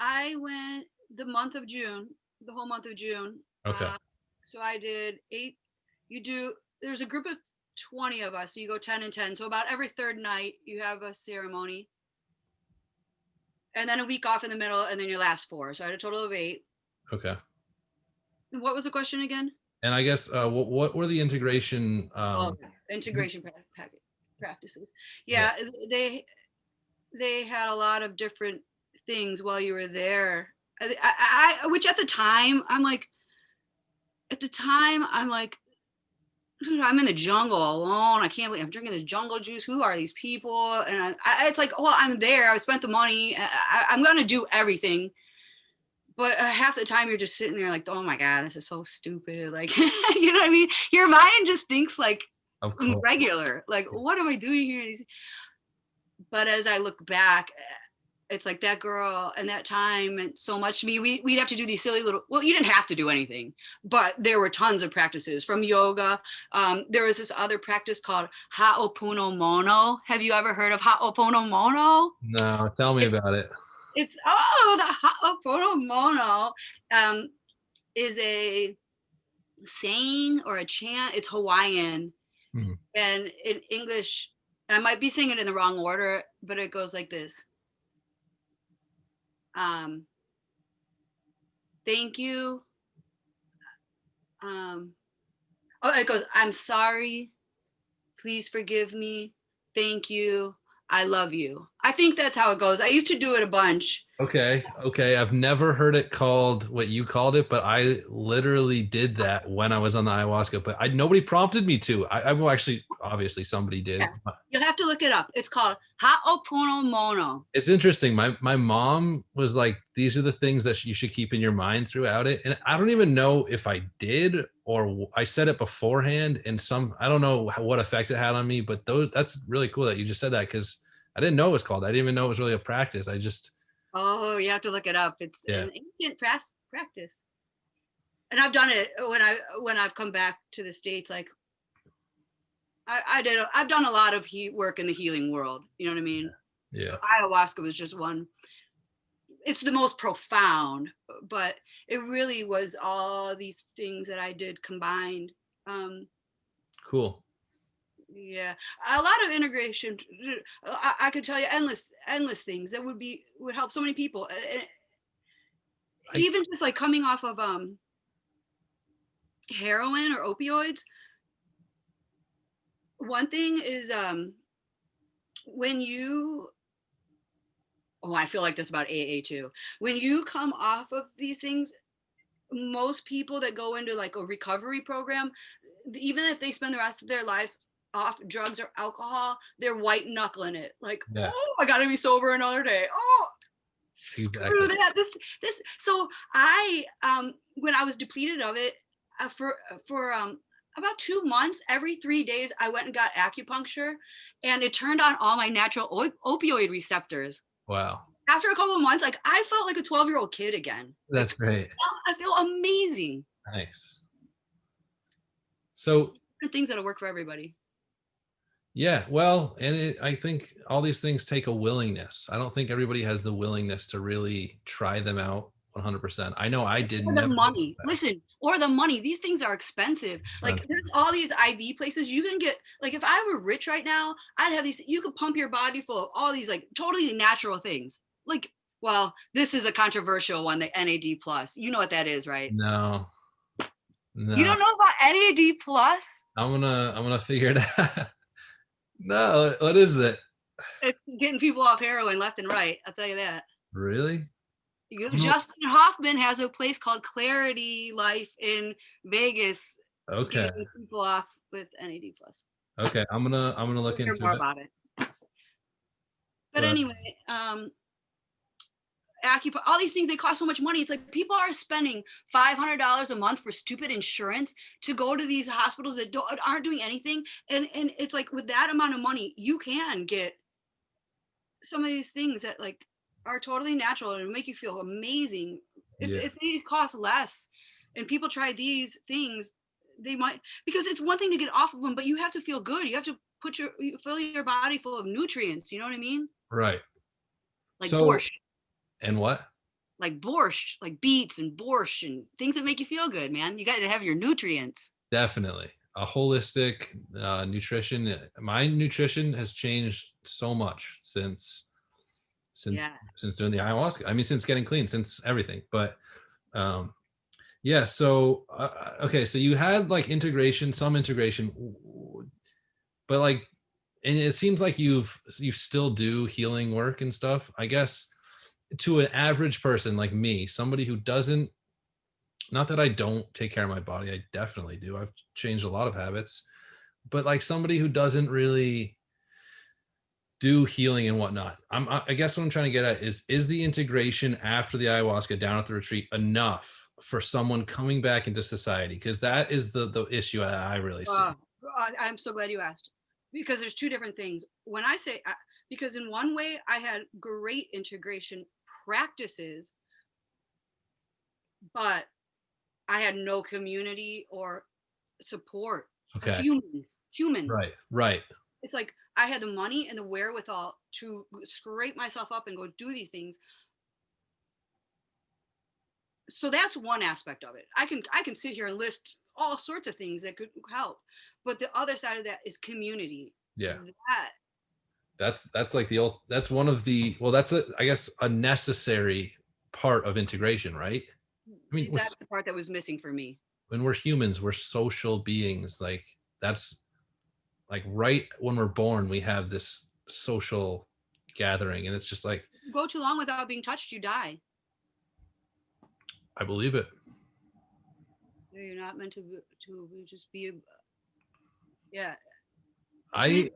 I went the month of June, the whole month of June. Okay. So I did 8. There's a group of 20 of us, so you go 10 and 10. So about every third night you have a ceremony, and then a week off in the middle, and then your last 4. So I had a total of 8. Okay. What was the question again? And I guess what were the integration? Integration practices. Yeah, they had a lot of different things while you were there. Which at the time I'm like, dude, I'm in the jungle alone. I can't believe I'm drinking this jungle juice. Who are these people? And it's like, well, I'm there. I spent the money. I'm gonna do everything. But half the time you're just sitting there like, oh my God, this is so stupid. Like, you know what I mean? Your mind just thinks like regular. Like, what am I doing here? But as I look back, it's like that girl and that time meant so much to me. We'd have to do these silly little, well, you didn't have to do anything, but there were tons of practices from yoga. There was this other practice called Ho'oponopono. Have you ever heard of Ho'oponopono? No, tell me about it. It's, the Ho'oponopono is a saying or a chant. It's Hawaiian. And in English, I might be saying it in the wrong order, but it goes like this. Thank you. It goes, I'm sorry. Please forgive me. Thank you. I love you. I think that's how it goes. I used to do it a bunch. Okay. I've never heard it called what you called it, but I literally did that when I was on the ayahuasca, but nobody prompted me to. Well, actually, obviously somebody did. Yeah. You'll have to look it up. It's called Ho'oponopono. It's interesting. My mom was like, these are the things that you should keep in your mind throughout it. And I don't even know if I did or I said it beforehand, and I don't know what effect it had on me, but that's really cool that you just said that, because I didn't know it was called. I didn't even know it was really a practice. Oh, you have to look it up. It's an ancient practice. And I've done it when I've come back to the States. Like I've done a lot of work in the healing world. You know what I mean? Yeah. Ayahuasca was just one. It's the most profound, but it really was all these things that I did combined. Cool. Yeah, a lot of integration. I could tell you endless things that would help so many people. Even just like coming off of heroin or opioids. One thing is when you, I feel like this about AA too. When you come off of these things, most people that go into like a recovery program, even if they spend the rest of their life off drugs or alcohol, they're white knuckling it. Like, I gotta be sober another day. Screw that. So I, when I was depleted of it, for about 2 months, every 3 days, I went and got acupuncture, and it turned on all my natural opioid receptors. Wow. After a couple of months, like I felt like a 12-year-old kid again. Like That's great. I feel amazing. Nice. So Different things that'll work for everybody. yeah, well, and I think all these things take a willingness. I don't think everybody has the willingness to really try them out 100%. I know I did Or the never. money. Listen, or the money. These things are expensive. Like Expensive. there's all these IV places you can get. Like if I were rich right now, I'd have these. You could pump your body full of all these like totally natural things. Like, well, this is a controversial one, the NAD plus. You know what that is, right? No, You no. don't know about NAD plus? I'm gonna figure it out. No, what is it? It's getting people off heroin left and right. I'll tell you that. Really? Justin Hoffman has a place called Clarity Life in Vegas, Okay. getting people off with NAD plus. Okay. I'm gonna look We'll hear into more it. about it. But But anyway, all these things, they cost so much money. It's like people are spending $500 a month for stupid insurance to go to these hospitals that aren't doing anything. And it's like with that amount of money, you can get some of these things that like are totally natural and make you feel amazing. yeah, If they cost less and people try these things, they might, because it's one thing to get off of them, but you have to feel good. You have to fill your body full of nutrients. You know what I mean? right. Like So, borscht, and what? like beets and borscht and things that make you feel good, man. You got to have your nutrients. Definitely a holistic nutrition. My nutrition has changed so much since Yeah. since doing the ayahuasca. I mean, since getting clean, since everything. But um, yeah. So okay. So you had like integration, some integration, but like, and it seems like you still do healing work and stuff. I guess to an average person like me, somebody who doesn't, not that I don't take care of my body, I definitely do. I've changed a lot of habits, but like somebody who doesn't really do healing and whatnot. I guess what I'm trying to get at is the integration after the ayahuasca down at the retreat enough for someone coming back into society? Because that is the issue that I really see. I'm so glad you asked, because there's two different things. When I say, because in one way I had great integration practices, but I had no community or support. Okay. Humans. Right. It's like I had the money and the wherewithal to scrape myself up and go do these things. So that's one aspect of it. I can sit here and list all sorts of things that could help, but the other side of that is community. Yeah. That That's like that's one of the, well, that's I guess a necessary part of integration, right? I mean, that's the part that was missing for me. when we're humans, we're social beings. Like that's like right when we're born, we have this social gathering, and it's just like, You go too long without being touched, you die. I believe it. You're not meant to just be yeah. I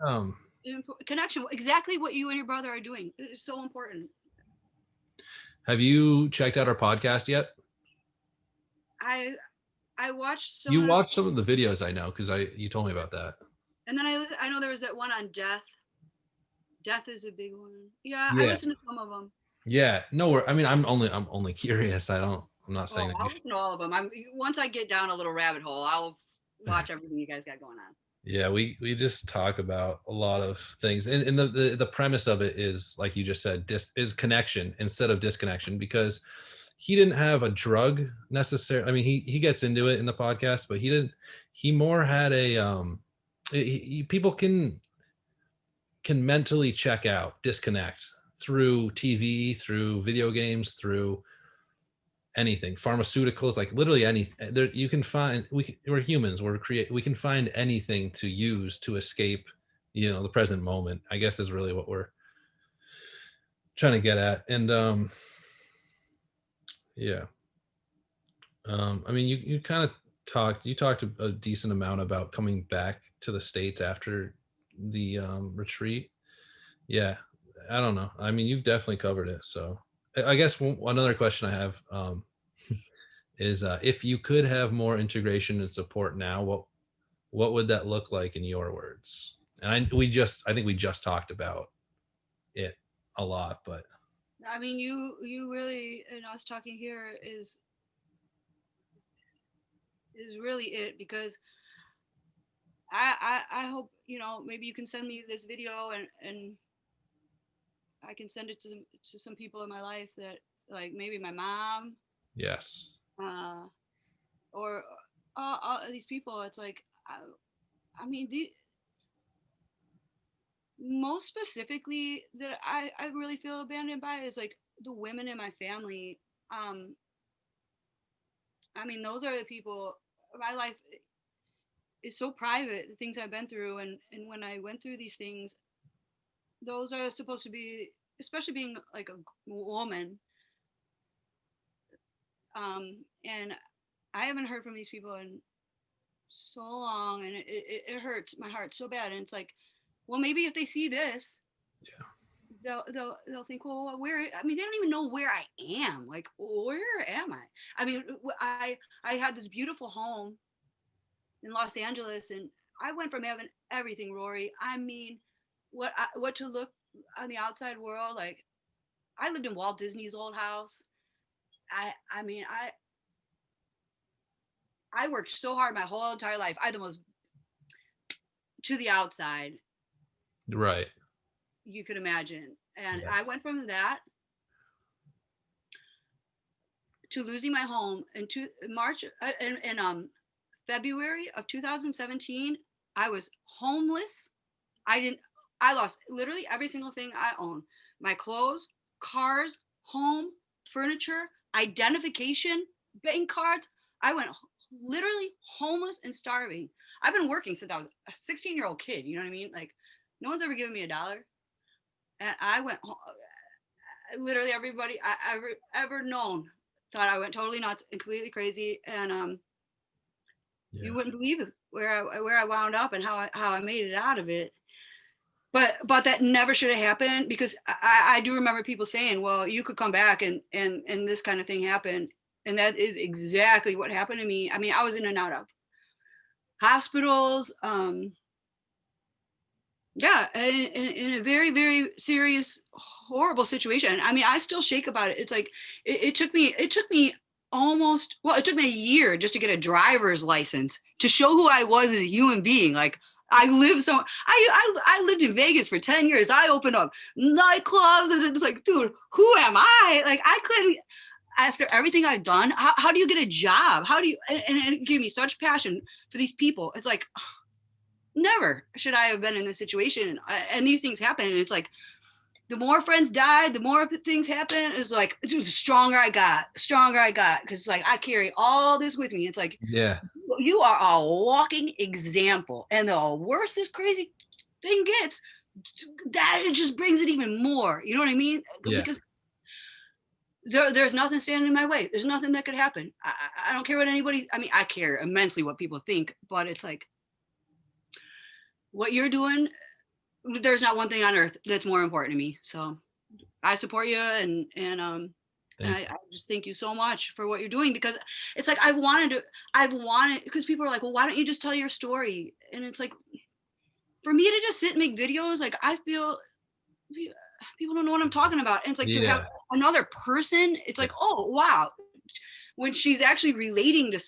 Connection, exactly what you and your brother are doing is so important. Have you checked out our podcast yet? I watched some. You watched some of the videos, I know, because you told me about that. And then I know there was that one on death. Death is a big one. Yeah, Yeah. I listened to some of them. Yeah, no, I mean, I'm only curious. I'm not saying that I'll listen to all of them. Once I get down a little rabbit hole, I'll watch everything you guys got going on. Yeah, we just talk about a lot of things, and the premise of it is, like you just said, is connection instead of disconnection, because he didn't have a drug necessarily. I mean, he gets into it in the podcast, but he more had a people can mentally check out, disconnect through TV, through video games, through anything, pharmaceuticals, like literally anything there you can find. We're humans, we can find anything to use to escape, the present moment, I guess, is really what we're trying to get at. And yeah, I mean, you kind of talked a decent amount about coming back to the States after the retreat. Yeah, I don't know, I mean, you've definitely covered it. So I guess another question I have is if you could have more integration and support now, what would that look like in your words? And I think we just talked about it a lot, but I mean, you really, and us talking here is really it, because I hope, maybe you can send me this video, and I can send it to some people in my life, that, like, maybe my mom, yes. uh, or these people. It's like, I mean, most specifically that I really feel abandoned by is like the women in my family. Um, I mean, those are the people. My life is so private, the things I've been through, and when I went through these things, those are supposed to be, especially being like a woman. And I haven't heard from these people in so long, and it hurts my heart so bad. And it's like, well, maybe if they see this, Yeah. they'll think, well, where? I mean, they don't even know where I am. Like, where am I? I mean, I had this beautiful home in Los Angeles, and I went from having everything, Rory. I mean, what to look on the outside world like. I lived in Walt Disney's old house. I mean, I worked so hard my whole entire life. I the most to the outside Right. you could imagine. And Yeah. I went from that to losing my home in March in February of 2017. I was homeless. I didn't. I lost literally every single thing I own: my clothes, cars, home, furniture, identification, bank cards. I went literally homeless and starving. I've been working since I was a 16-year-old kid. You know what I mean? Like, no one's ever given me $1. And I went, literally everybody I ever known thought I went totally nuts and completely crazy. And Yeah. you wouldn't believe it, where I wound up and how I made it out of it. But that never should have happened, because I do remember people saying, well, you could come back and this kind of thing happened. And that is exactly what happened to me. I mean, I was in and out of hospitals. Yeah, in a very, very serious, horrible situation. I mean, I still shake about it. It's like it took me almost, well, it took me a year just to get a driver's license to show who I was as a human being. Like, I lived in Vegas for 10 years. I opened up nightclubs, and it's like, dude, who am I? Like, I couldn't, after everything I've done, how do you get a job? How do you, and it gave me such passion for these people. It's like, never should I have been in this situation. And these things happen. And it's like, the more friends died, the more things happen. It's like, the stronger I got. Because like, I carry all this with me. It's like, Yeah. you are a walking example. And the worse this crazy thing gets, that it just brings it even more. You know what I mean? Yeah. Because there's nothing standing in my way. There's nothing that could happen. I don't care what anybody, I mean, I care immensely what people think, but it's like, what you're doing, there's not one thing on earth that's more important to me. So I support you, and I just thank you so much for what you're doing, because it's like I've wanted, because people are like, well, why don't you just tell your story? And it's like, for me to just sit and make videos, like, I feel people don't know what I'm talking about. And it's like, to have Yeah. another person, it's like, oh wow, when she's actually relating to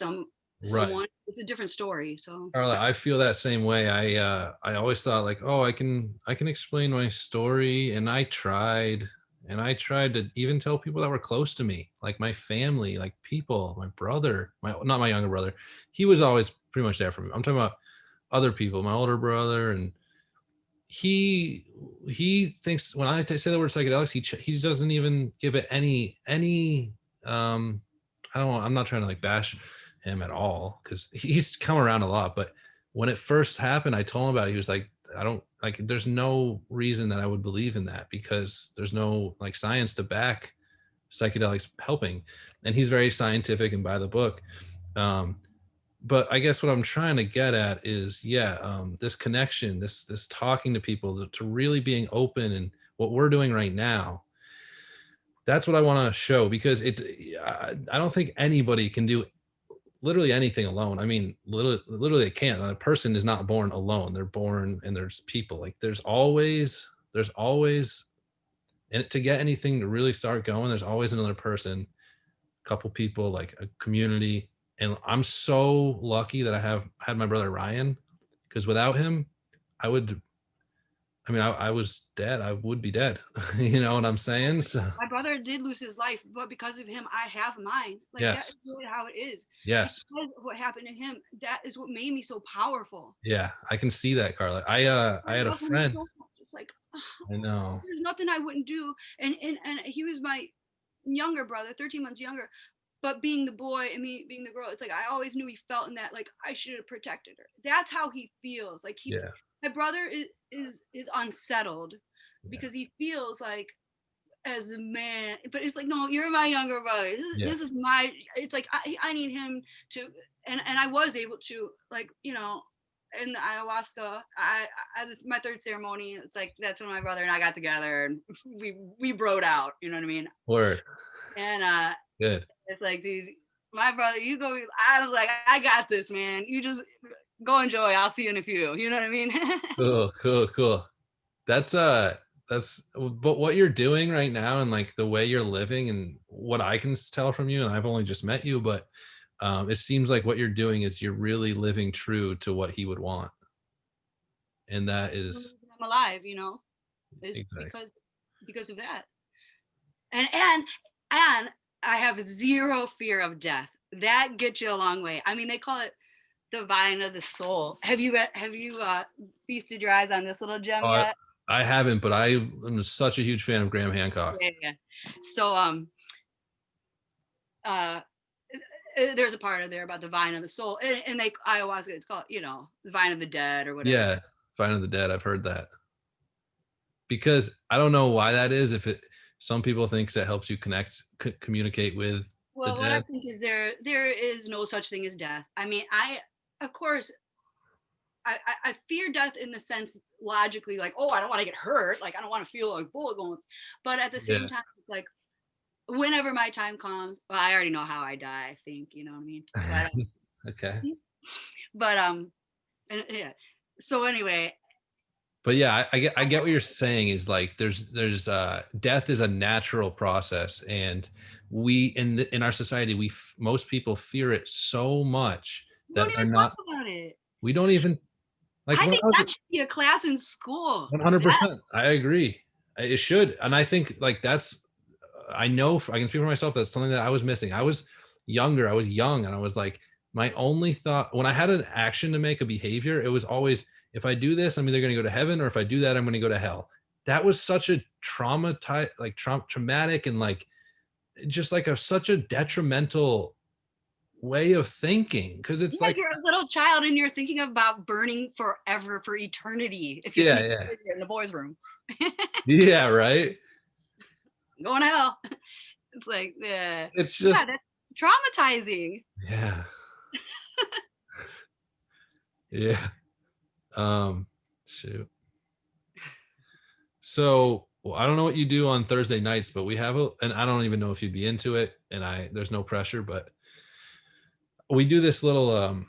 Right. someone, it's a different story. So Karla, I feel that same way. I always thought like, oh, I can explain my story, and I tried to even tell people that were close to me, like my family, like people, my brother, not my younger brother. He was always pretty much there for me. I'm talking about other people, my older brother, and he thinks when I say the word psychedelics, he doesn't even give it any I'm not trying to like bash him at all, because he's come around a lot. But when it first happened, I told him about it. He was like, I don't like, there's no reason that I would believe in that, because there's no like science to back psychedelics helping. And he's very scientific and by the book. But I guess what I'm trying to get at is, this connection, this talking to people, to really being open, and what we're doing right now, that's what I want to show, because I don't think anybody can do literally anything alone. I mean, literally they can't. A person is not born alone. They're born and there's people. Like there's always and to get anything to really start going, there's always another person, couple people, like a community. And I'm so lucky that I have had my brother Ryan, because without him, I would I mean, I was dead. I would be dead. You know what I'm saying? So My brother did lose his life, but because of him, I have mine. Like that yes. is really how it is. Yes. Because of what happened to him, that is what made me so powerful. Yeah, I can see that, Carla. I I had a love him friend. so much. It's like I know. there's nothing I wouldn't do. And he was my younger brother, 13 months younger. But being the boy and me being the girl, it's like I always knew he felt in that like I should have protected her. That's how he feels. Like Yeah. my brother is unsettled Yeah. because he feels like as the man, but it's like no, you're my younger brother. Yeah. This is my. It's like I need him to, and I was able to like in the ayahuasca, I my third ceremony. It's like that's when my brother and I got together and we broed out. You know what I mean? Word. And Good. it's like, dude, my brother, you go. I was like, I got this, man. You just go enjoy. I'll see you in a few. You know what I mean? Cool. Cool. Cool. That's but what you're doing right now and like the way you're living and what I can tell from you, and I've only just met you, but it seems like what you're doing is you're really living true to what he would want. And that is I'm alive, is exactly. because of that. And I have zero fear of death. That gets you a long way. I mean, they call it the vine of the soul. Have you feasted your eyes on this little gem Uh, yet? I haven't, but I am such a huge fan of Graham Hancock. Yeah. So uh there's a part of there about the vine of the soul, and they ayahuasca, it's called the vine of the dead or whatever. Yeah, Vine of the Dead. I've heard that. Because I don't know why that is. If it, some people think that helps you communicate with the Well, what I dead. think is there is no such thing as death. I mean, of course I fear death in the sense logically, like, oh, I don't want to get hurt, like I don't want to feel like a bullet going, but at the same Yeah. time, it's like whenever my time comes, well, I already know how I die, I think, you know what I mean? Okay. But and yeah. So anyway, But yeah, I get what you're saying is like there's death is a natural process, and we in our society most people fear it so much we don't that they're even talk not, about it. we don't even like I when think I was that should be a class in school. Death. 100%. I agree. It should. And I think like that's, I know, I can speak for myself. That's something that I was missing. I was younger. I was young. And I was like, my only thought when I had an action to make, a behavior, it was always, if I do this, I'm either going to go to heaven, or if I do that, I'm going to go to hell. That was such a traumatic and like, just like such a detrimental way of thinking. Cause it's Yeah, like, you're a little child and you're thinking about burning forever for eternity if you yeah, sneak yeah, in the boys' room. yeah. Right. Going to hell. It's like, yeah, It's yeah, just, that's traumatizing. yeah. Yeah. Shoot. So well, I don't know what you do on Thursday nights, but we have and I don't even know if you'd be into it. And there's no pressure, but we do this little,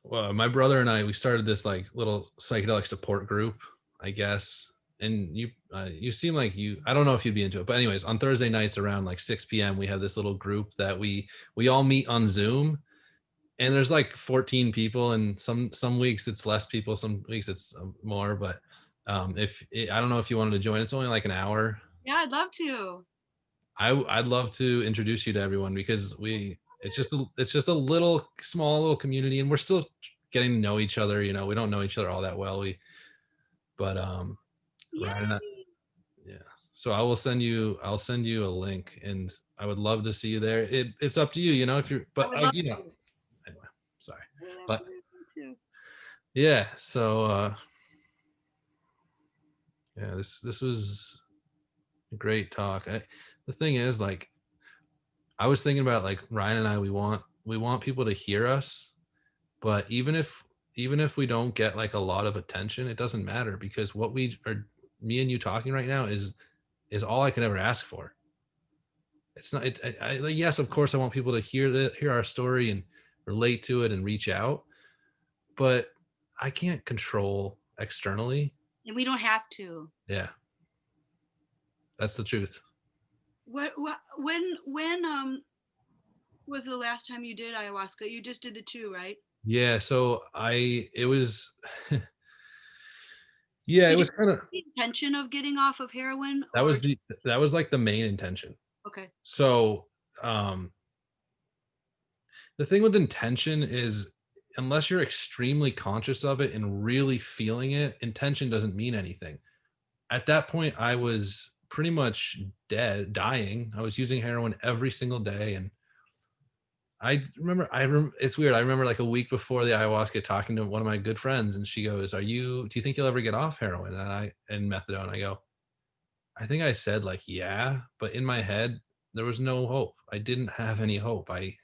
well, my brother and I, we started this like little psychedelic support group, I guess. And you seem like I don't know if you'd be into it, but anyways, on Thursday nights around like 6 p.m., we have this little group that we all meet on Zoom, and there's like 14 people, and some weeks it's less people, some weeks it's more, but if I don't know if you wanted to join, it's only like an hour. Yeah, I'd love to. I'd love to introduce you to everyone, because it's just a little little community, and we're still getting to know each other. We don't know each other all that well. But Ryan and I, Yay. yeah. So I'll send you a link, and I would love to see you there. It's up to you, if you're, I but would love to. anyway, sorry. I would love But to. yeah, so yeah, this was a great talk. The thing is, like, I was thinking about, like, Ryan and I, we want people to hear us, but even if we don't get like a lot of attention, it doesn't matter, because me and you talking right now is all I can ever ask for. it's not, like, yes, of course I want people to hear our story and relate to it and reach out, but I can't control externally. And we don't have to. Yeah, that's the truth. When was the last time you did ayahuasca? You just did the two, right? Yeah, so it was yeah, it Did you was kind of, have the intention of getting off of heroin that or was that was like the main intention. okay? So, the thing with intention is, unless you're extremely conscious of it and really feeling it, intention doesn't mean anything. At that point, I was pretty much dead, dying. I was using heroin every single day, and it's weird. I remember like a week before the ayahuasca talking to one of my good friends, and she goes, do you think you'll ever get off heroin?" And methadone. I go, I think I said like, yeah, but in my head, there was no hope. I didn't have any hope. I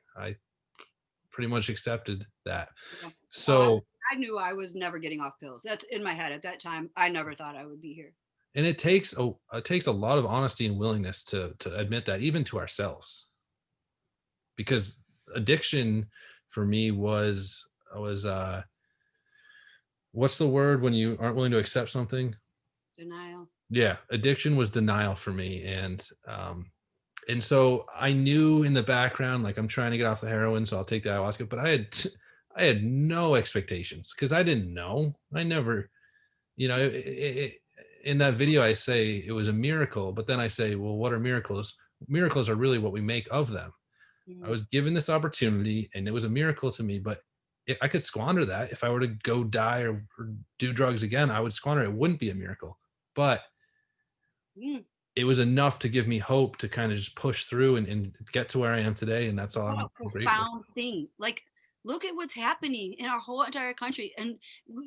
pretty much accepted that. Yeah. Oh, So, I knew I was never getting off pills. That's in my head at that time. I never thought I would be here. and it takes a lot of honesty and willingness to admit that, even to ourselves, because addiction for me was what's the word when you aren't willing to accept something? Denial. Yeah, addiction was denial for me, and so I knew in the background, like, I'm trying to get off the heroin, so I'll take the ayahuasca, but I had no expectations because I didn't know. I never, in that video, I say it was a miracle, but then I say, well, what are miracles? Miracles are really what we make of them. I Mm. was given this opportunity and it was a miracle to me, but I could squander that. If I were to go die or do drugs again, I would squander it. It wouldn't be a miracle, but Mm. it was enough to give me hope to kind of just push through and get to where I am today. And that's all What a I'm grateful. profound thing. Like, look at what's happening in our whole entire country. And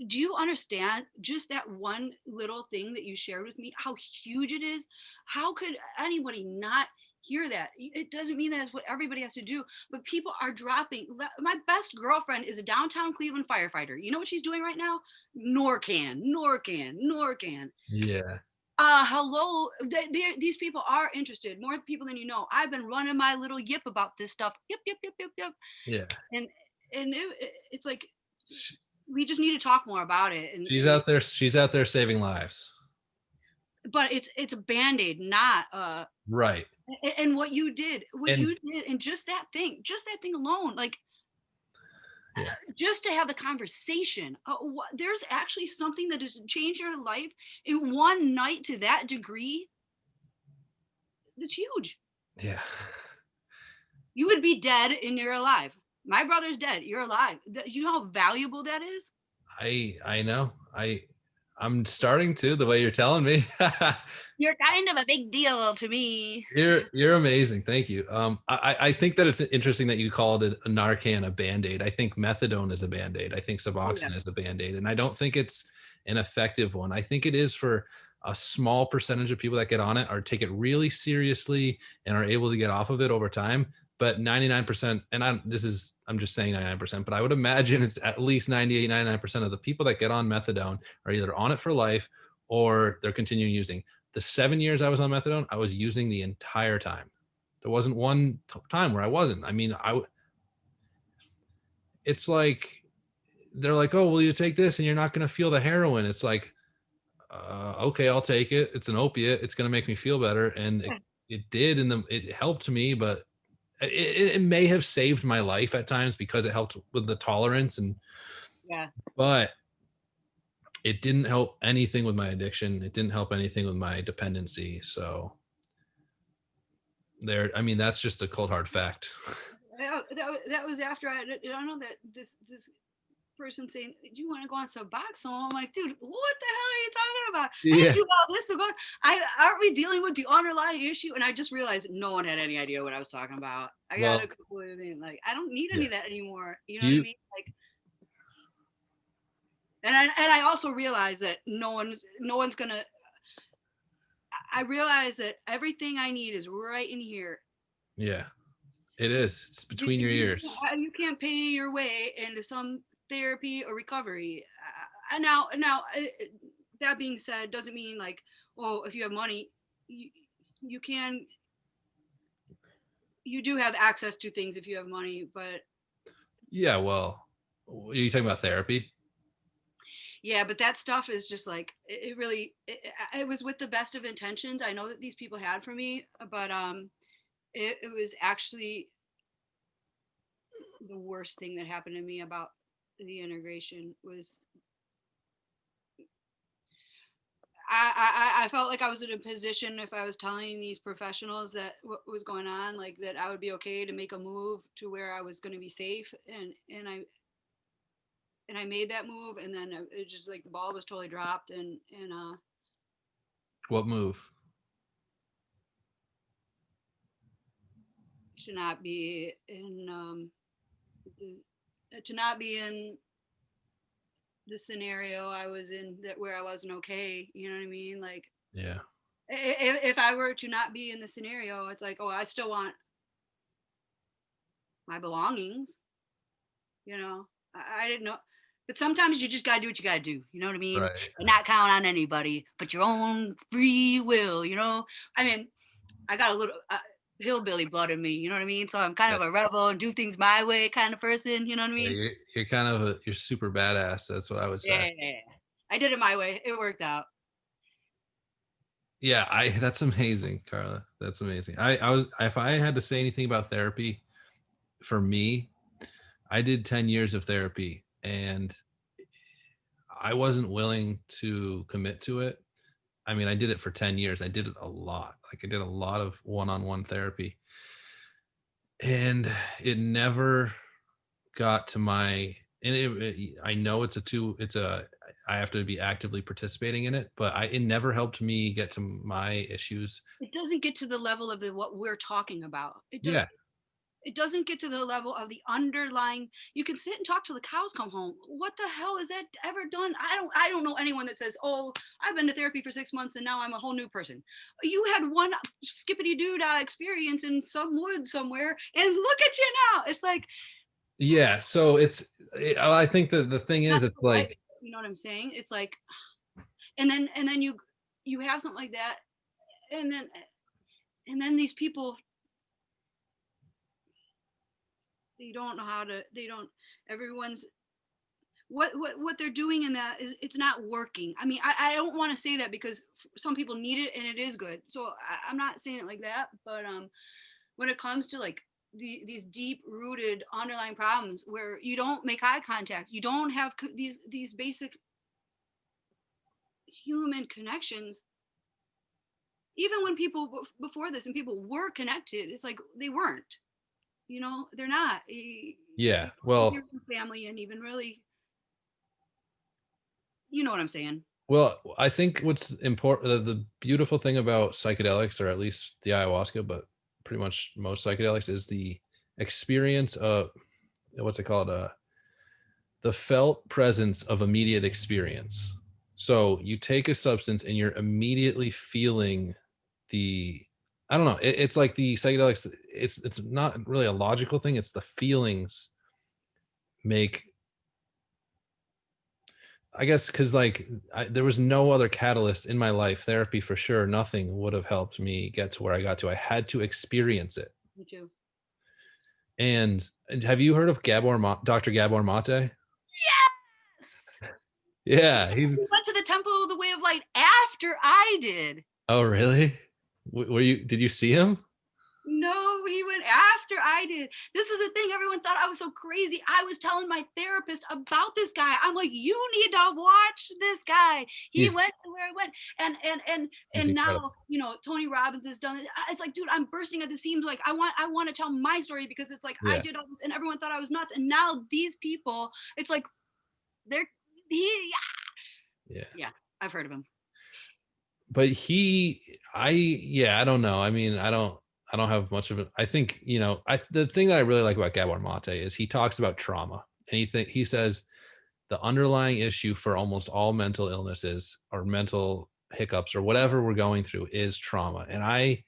do you understand just that one little thing that you shared with me, how huge it is? How could anybody not hear that? It doesn't mean that's what everybody has to do, but people are dropping. My best girlfriend is a downtown Cleveland firefighter. You know what she's doing right now? Norcan, Norcan, Norcan. Yeah. Hello. These people are interested, more people than you know. I've been running my little yip about this stuff. Yip, yip, yip, yip, yip. Yeah. And it's like Sh- we just need to talk more about it. She's out there saving lives. But it's a band-aid, not Right. and what And you did, and just that thing alone, like yeah. just to have the conversation. There's actually something that has changed your life in one night to that degree. That's huge. Yeah. You would be dead and you're alive. My brother's dead. You're alive. You know how valuable that is? I know. I'm starting to, the way you're telling me. You're kind of a big deal to me. You're amazing. Thank you. I think that it's interesting that you called it a Narcan a Band-Aid. I think methadone is a Band-Aid. I think Oh yeah. Suboxone is the Band-Aid. And I don't think it's an effective one. I think it is for a small percentage of people that get on it or take it really seriously and are able to get off of it over time. But 99%, and I'm just saying 99%, but I would imagine it's at least 98, 99% of the people that get on methadone are either on it for life or they're continuing using. The 7 years I was on methadone, I was using the entire time. There wasn't one time where I wasn't. I mean, it's like, they're like, oh, will you take this and you're not going to feel the heroin? It's like, okay, I'll take it. It's an opiate. It's going to make me feel better. And it did. And it helped me, but it may have saved my life at times because it helped with the tolerance Yeah. but it didn't help anything with my addiction. It didn't help anything with my dependency. So I mean, that's just a cold hard fact. That was after I don't know that this person saying, "Do you want to go on Suboxone?" I'm like, dude, what the hell are you talking about? I Yeah. didn't do all this to go. Aren't we dealing with the underlying issue? And I just realized no one had any idea what I was talking about. I got Well, a completely like I don't need any yeah. of that anymore. You know Do what I you, mean? Like, and I also realized that no one's gonna. I realized that everything I need is right in here. yeah, it is. It's between your ears. You can't pay your way into some therapy or recovery. Now, that being said, doesn't mean like, oh, if you have money, you can you do have access to things if you have money, but Yeah, well, are you talking about therapy? yeah, but that stuff is just like it really it was with the best of intentions. I know that these people had for me, but it was actually the worst thing that happened to me about the integration was I felt like I was in a position if I was telling these professionals that what was going on, like that I would be okay to make a move to where I was going to be safe, and I made that move, and then it just like the ball was totally dropped, and What move? to not be in the, to not be in the scenario I was in that where I wasn't okay. You know what I mean? Like Yeah. if I were to not be in the scenario, it's like, oh, I still want my belongings. You know, I didn't know. But sometimes you just gotta do what you gotta do. You know what I mean? Right. And not count on anybody, but your own free will. You know, I mean, I got a little hillbilly blood in me. You know what I mean? So I'm kind Yeah. of a rebel and do things my way kind of person. You know what I Yeah, mean? you're kind of you're super badass. That's what I would say. Yeah, I did it my way. It worked out. Yeah, I that's amazing, Karla. That's amazing. I was if I had to say anything about therapy for me, I did 10 years of therapy and I wasn't willing to commit to it. I mean, I did it for 10 years. I did it a lot. Like I did a lot of one-on-one therapy. And it never got to my and I know it's a I have to be actively participating in it, but it never helped me get to my issues. It doesn't get to the level of what we're talking about. Yeah. It doesn't get to the level of the underlying. You can sit and talk till the cows come home. What the hell is that ever done? I don't know anyone that says, oh, I've been to therapy for 6 months and now I'm a whole new person. You had one skippity doo experience in some woods somewhere and look at you now. It's like Yeah, so I think that the thing is that's it's the life. like You know what I'm saying? It's like, and then you have something like that, and then these people, they don't know how to. They don't. Everyone's what they're doing in that is it's not working. I mean, I don't want to say that because some people need it and it is good. So I'm not saying it like that. But when it comes to like these deep rooted underlying problems where you don't make eye contact, you don't have these basic human connections. Even when people before this and people were connected, it's like they weren't. You know, they're not. yeah, well, Your family and even really, you know what I'm saying? I think what's important, the beautiful thing about psychedelics, or at least the ayahuasca, but pretty much most psychedelics, is the experience of what's it called? The felt presence of immediate experience. So you take a substance and you're immediately feeling the, I don't know, it's like the psychedelics, it's not really a logical thing, it's the feelings make, I guess, because like there was no other catalyst in my life, therapy for sure, nothing would have helped me get to where I got to. I had to experience it. Me too. And have you heard of Dr. Gabor Mate? Yes. Yeah, he's, We went to the Temple of the Way of Light after I did. oh really? Were you, did you see him? No, he went after I did. This is the thing. Everyone thought I was so crazy. I was telling my therapist about this guy. I'm like, you need to watch this guy. He He's went to where I went. he's And incredible. now, Tony Robbins has done it. It's like, dude, I'm bursting at the seams. Like, I want to tell my story because it's like I Yeah. did all this and everyone thought I was nuts. And now these people, it's like they're he Yeah. yeah, I've heard of him. But I don't know. I mean, I don't have much of it. I think, the thing that I really like about Gabor Mate is he talks about trauma, and he says the underlying issue for almost all mental illnesses or mental hiccups or whatever we're going through is trauma. And I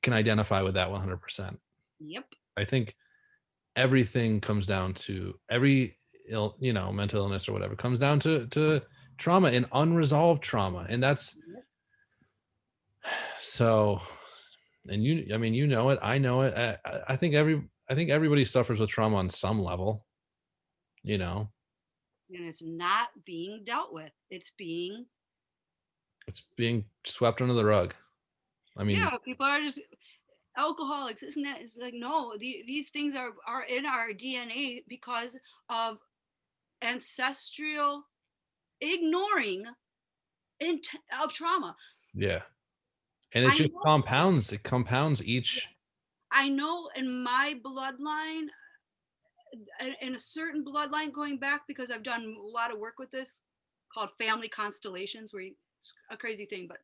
can identify with that 100%. Yep. I think everything comes down to mental illness or whatever comes down to trauma and unresolved trauma. And that's Yep. so And I mean, you know it, I know it. I think everybody suffers with trauma on some level, you know. And it's not being dealt with. It's being, It's being swept under the rug. I mean, yeah, people are just alcoholics, isn't that? It's like, no, these things are in our DNA because of ancestral ignoring of trauma. yeah. And it I just know, compounds. It compounds yeah, each. I know in my bloodline, in a certain bloodline going back, because I've done a lot of work with this called family constellations, where it's a crazy thing, but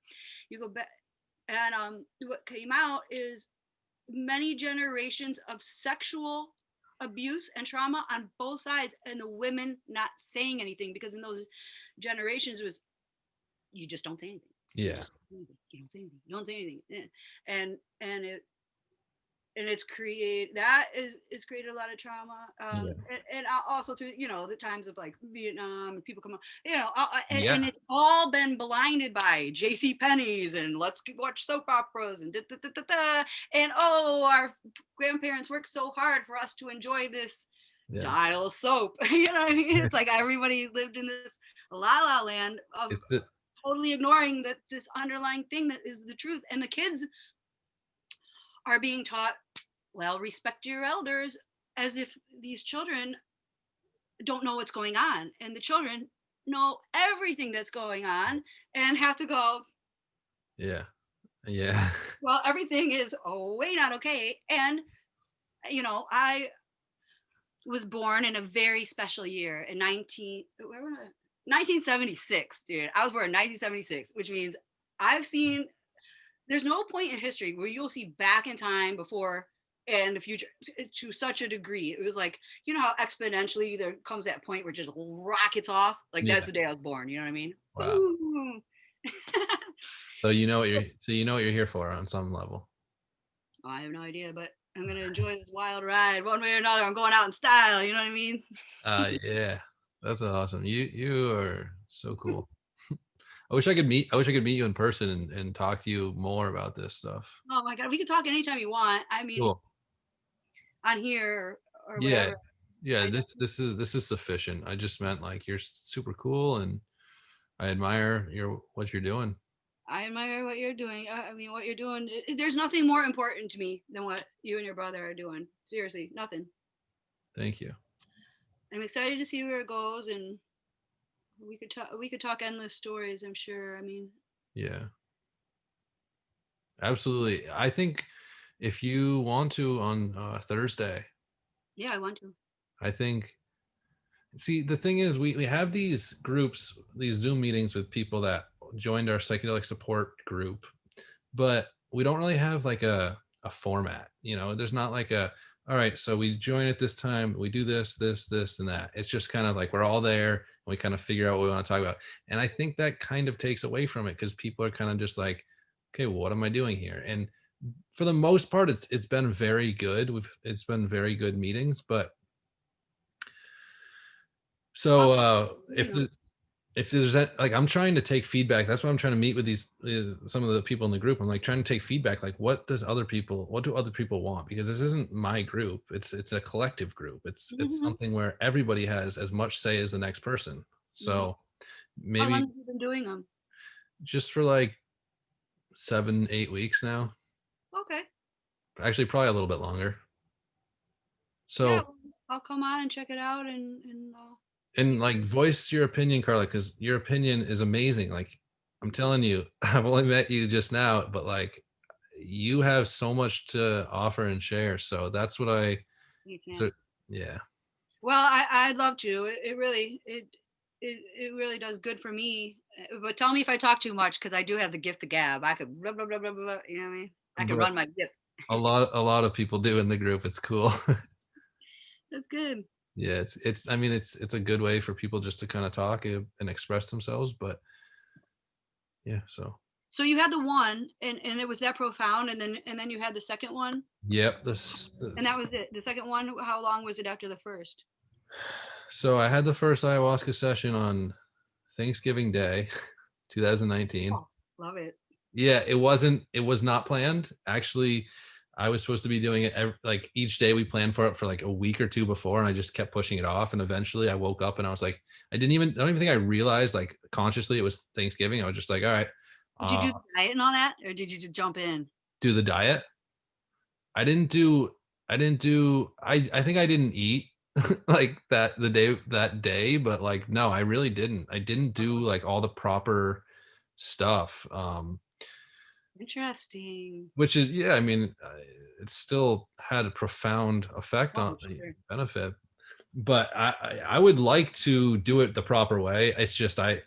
you go back and what came out is many generations of sexual abuse and trauma on both sides, and the women not saying anything because in those generations was, you just don't say anything, you Yeah. just you don't say anything, you don't say anything. And it, and it's create that is created a lot of trauma, Yeah. and also through, you know, the times of like Vietnam and people come on, you know, Yeah. and it's all been blinded by JC Penney's and let's watch soap operas and da, da, da, da, da, and oh, our grandparents worked so hard for us to enjoy this Yeah. dial soap. You know what I mean? It's like everybody lived in this la la land of It's it. totally ignoring that this underlying thing that is the truth, and the kids are being taught, well, respect your elders, as if these children don't know what's going on. And the children know everything that's going on and have to go, Yeah. Yeah. well, everything is way not okay. And, you know, I was born in a very special year in 1976, dude. I was born in 1976, which means I've seen, there's no point in history where you'll see back in time before and the future to such a degree. It was like, you know how exponentially there comes that point where it just rockets off? Like Yeah. that's the day I was born, you know what I mean? Wow. Ooh. So you know what you're here for on some level. I have no idea, but I'm gonna enjoy this wild ride one way or another. I'm going out in style, you know what I mean? Yeah. That's awesome. You are so cool. I wish I could meet you in person and talk to you more about this stuff. Oh my god, we can talk anytime you want. I mean, Cool. on here or Yeah. whatever. Yeah, I this is sufficient. I just meant like you're super cool and I admire what you're doing. I admire what you're doing. I mean, what you're doing. There's nothing more important to me than what you and your brother are doing. Seriously, nothing. Thank you. I'm excited to see where it goes, and we could talk. We could talk endless stories. I'm sure. I mean, Yeah. Absolutely. I think if you want to on Thursday, yeah, I want to. I think see the thing is we have these groups, these Zoom meetings with people that joined our psychedelic support group, but we don't really have like a format, you know. There's not like a, all right, so we join at this time, we do this and that. It's just kind of like we're all there and we kind of figure out what we want to talk about. And I think that kind of takes away from it because people are kind of just like, okay, well, what am I doing here? And for the most part it's been very good. It's been very good meetings, but I'll so come. if You know. if there's that, like I'm trying to take feedback. That's why I'm trying to meet with these is some of the people in the group. I'm like trying to take feedback, like what do other people want? Because this isn't my group. It's a collective group. It's Mm-hmm. something where everybody has as much say as the next person. Mm-hmm. So How long maybe have you been doing them? just for like 7-8 weeks now. Okay. Actually probably a little bit longer. Yeah, So well, I'll come on and check it out and and see. like voice your opinion, Carla, because your opinion is amazing. Like I'm telling you, I've only met you just now, but like you have so much to offer and share. So that's what I Thanks, man. so yeah. Well, I'd love to. It really it really does good for me. But tell me if I talk too much because I do have the gift of gab. I could blah blah blah blah blah. You know what I mean? I can But run my gift. a lot of people do in the group. It's cool. That's good. Yeah, it's I mean it's a good way for people just to kind of talk and express themselves. But yeah, so So you had the one, and it was that profound, and then you had the second one, yep, and that was it. The second one, how long was it after the first? so I had the first ayahuasca session on Thanksgiving Day, 2019. Oh, love it. Yeah, it was not planned. Actually, I was supposed to be doing it like each day we planned for it for like a week or two before, and I just kept pushing it off. And eventually I woke up and I was like, I don't even think I realized like consciously it was Thanksgiving. I was just like, all right, Did you uh, do the diet and all that, or did you just jump in? do the diet. I didn't do, I think I didn't eat like that day, but like, no, I really didn't. I didn't do like all the proper stuff. Interesting. Which is, yeah, I mean, it still had a profound effect Oh, on sure. benefit, but I would like to do it the proper way. It's just I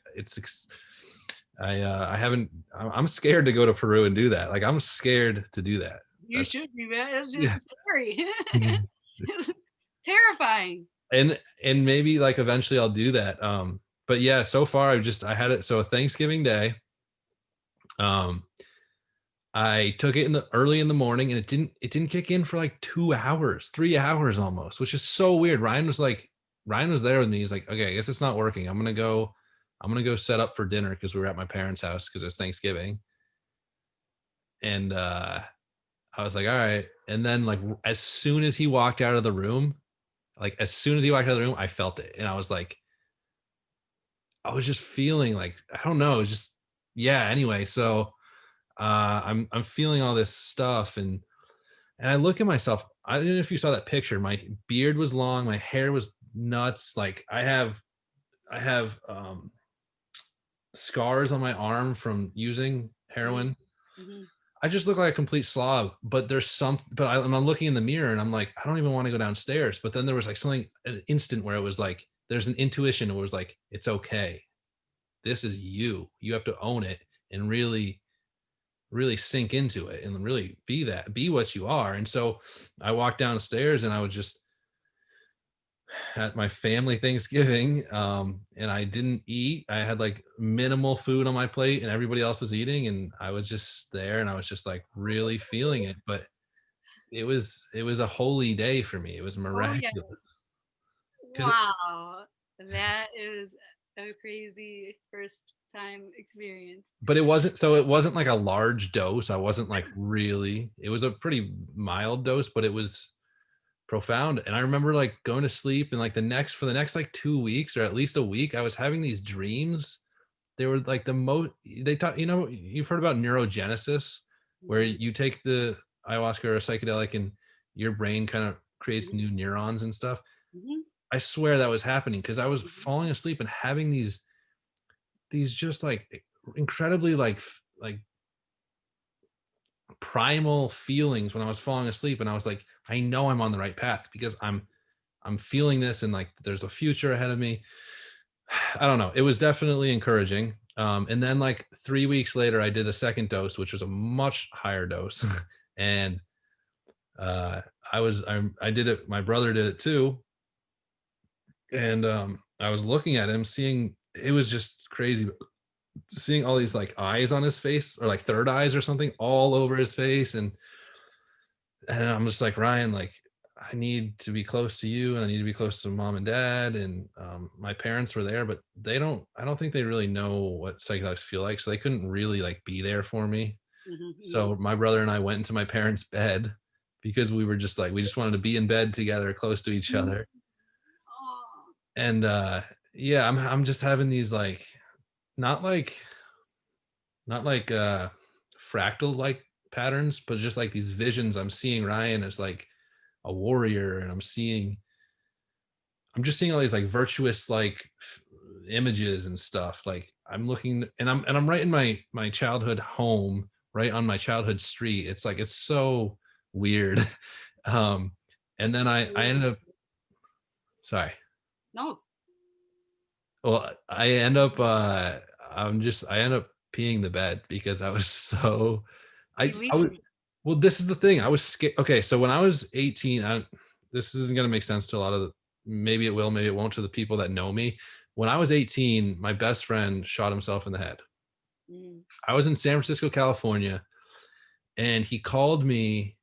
haven't. I'm scared to go to Peru and do that. Like I'm scared to do that. You That's should be, man. It's yeah. just scary. Mhm. Terrifying. And maybe like eventually I'll do that. But yeah, so far I had it. So Thanksgiving Day, um, I took it in the early in the morning and it didn't kick in for like 2 hours, 3 hours almost, which is so weird. Ryan was there with me. He's like, "Okay, I guess it's not working. I'm gonna go set up for dinner because we were at my parents' house because it was Thanksgiving." And I was like, "All right." And then like as soon as he walked out of the room, like as soon as he walked out of the room, I felt it. And I was like, I was just feeling like, I don't know, it was just yeah, anyway, so I'm feeling all this stuff and I look at myself. I don't know if you saw that picture. My beard was long, my hair was nuts. Like I have scars on my arm from using Mhm, heroin. mhm. I just look like a complete slob. But there's some. But I'm looking in the mirror and I'm like, I don't even want to go downstairs. But then there was like something, an instant where it was like, there's an intuition. It was like, it's okay. This is you. You have to own it and really sink into it and really be what you are. And so I walked downstairs and I was just at my family Thanksgiving, and I didn't eat. I had like minimal food on my plate and everybody else was eating and I was just there and I was just like really feeling it. But it was a holy day for me. It was Oh, yeah. miraculous because Wow. That is a crazy first time experience. but it wasn't like a large dose. I wasn't like really, it was a pretty mild dose, but it was profound. And I remember like going to sleep and like for the next like 2 weeks or at least a week, I was having these dreams. They were like the most, they talk, you've heard about neurogenesis, where Mhm, you take the ayahuasca or a psychedelic and your brain kind of creates mhm, new neurons and stuff. mhm, I swear that was happening because I was mhm. falling asleep and having these just like incredibly like primal feelings when I was falling asleep. And I was like, I know I'm on the right path because I'm feeling this and like there's a future ahead of me. I don't know. It was definitely encouraging. And then like 3 weeks later, I did a second dose, which was a much higher dose. And uh I did it, my brother did it too. And I was looking at him, seeing it was just crazy seeing all these like eyes on his face or like third eyes or something all over his face. And I'm just like, Ryan, like, I need to be close to you and I need to be close to mom and dad. And my parents were there, but I don't think they really know what psychedelics feel like. So they couldn't really like be there for me. Mhm, mhm, So my brother and I went into my parents' bed because we were just like, we just wanted to be in bed together, close to each mhm. other. Oh, And yeah, I'm just having these like, not like, not like fractal like patterns, but just like these visions. I'm seeing Ryan as like a warrior and I'm just seeing all these like virtuous like images and stuff. Like I'm looking and I'm right in my childhood home, right on my childhood street. It's like it's so weird. um and this then is I really ended up, sorry. no. Well, I end up I end up peeing the bed because I was so I would, Relieving. well, this is the thing. I was scared. Okay, so when I was 18, this isn't going to make sense to a lot of maybe it will, maybe it won't to the people that know me. When I was 18, my best friend shot himself in the head. Mm, I was in San Francisco, California, and he called me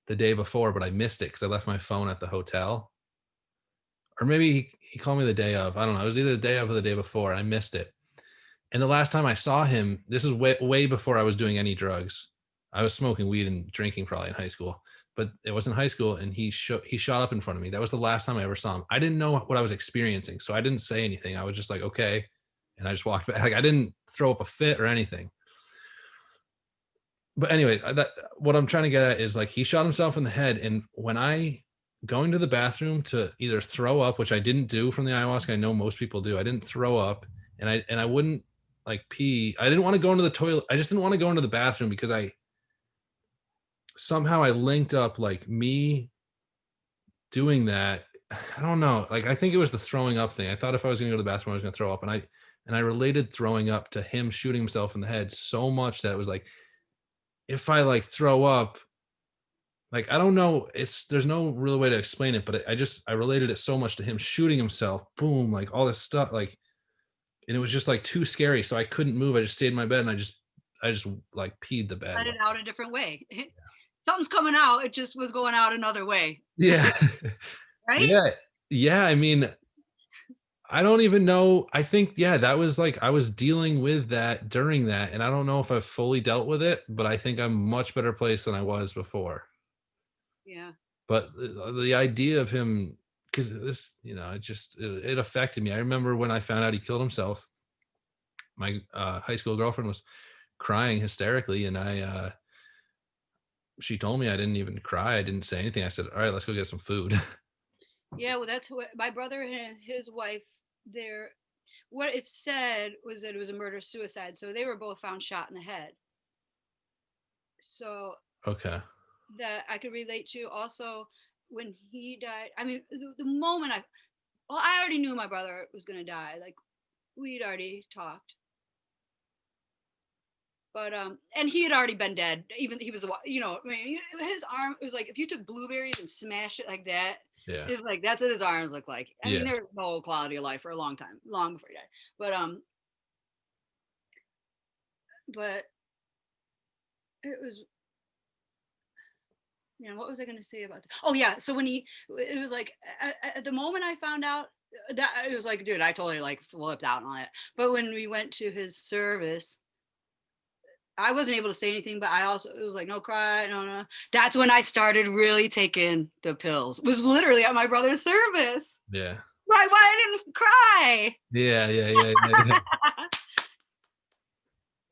the day before, but I missed it because I left my phone at the hotel. Or maybe he called me the day of. I don't know. It was either the day of or the day before. I missed it. And the last time I saw him, this is way before I was doing any drugs. I was smoking weed and drinking probably in high school, but it was in high school, and he shot up in front of me. That was the last time I ever saw him. I didn't know what I was experiencing, so I didn't say anything. I was just like, okay, and I just walked back. Like I didn't throw up a fit or anything. But anyway, what I'm trying to get at is like he shot himself in the head, and when I going to the bathroom to either throw up, which I didn't do from the ayahuasca, I know most people do. I didn't throw up, and I wouldn't like pee. I didn't want to go into the toilet. I just didn't want to go into the bathroom because I somehow I linked up like me doing that. I don't know. Like I think it was the throwing up thing. I thought if I was going to go to the bathroom, I was going to throw up, and I related throwing up to him shooting himself in the head so much that it was like if I like throw up, like I don't know, there's no real way to explain it, but I related it so much to him shooting himself, boom, like all this stuff, like, and it was just like too scary, so I couldn't move. I just stayed in my bed, and I just like peed the bed. Let it out a different way. Something's coming out. It just was going out another way. Yeah. Right? Yeah. Yeah. I mean, I don't even know. I think, yeah, that was like I was dealing with that during that. And I don't know if I've fully dealt with it, but I think I'm much better place than I was before. Yeah. But the idea of him, because this, it affected me. I remember when I found out he killed himself, my high school girlfriend was crying hysterically, and she told me I didn't even cry. I didn't say anything. I said, all right, let's go get some food. Yeah, well, that's what my brother and his wife, what it said was that it was a murder suicide. So they were both found shot in the head. So Okay. that I could relate to. Also, when he died, I mean, the moment I already knew my brother was going to die. Like we'd already talked. But and he had already been dead. Even he was, I mean, his arm, it was like if you took blueberries and smashed it like that, Yeah. it's like that's what his arms look like. I mean, Yeah. there was no quality of life for a long time, long before he died. But it was, what was I going to say about that? Oh yeah, so when it was like at the moment I found out that, it was like, dude, I totally like flipped out and all that. But when we went to his service, I wasn't able to say anything, but it was like, no cry, no. That's when I started really taking the pills. It was literally at my brother's service. Yeah. Right, why I didn't cry. Yeah. Yeah. Yeah. Yeah.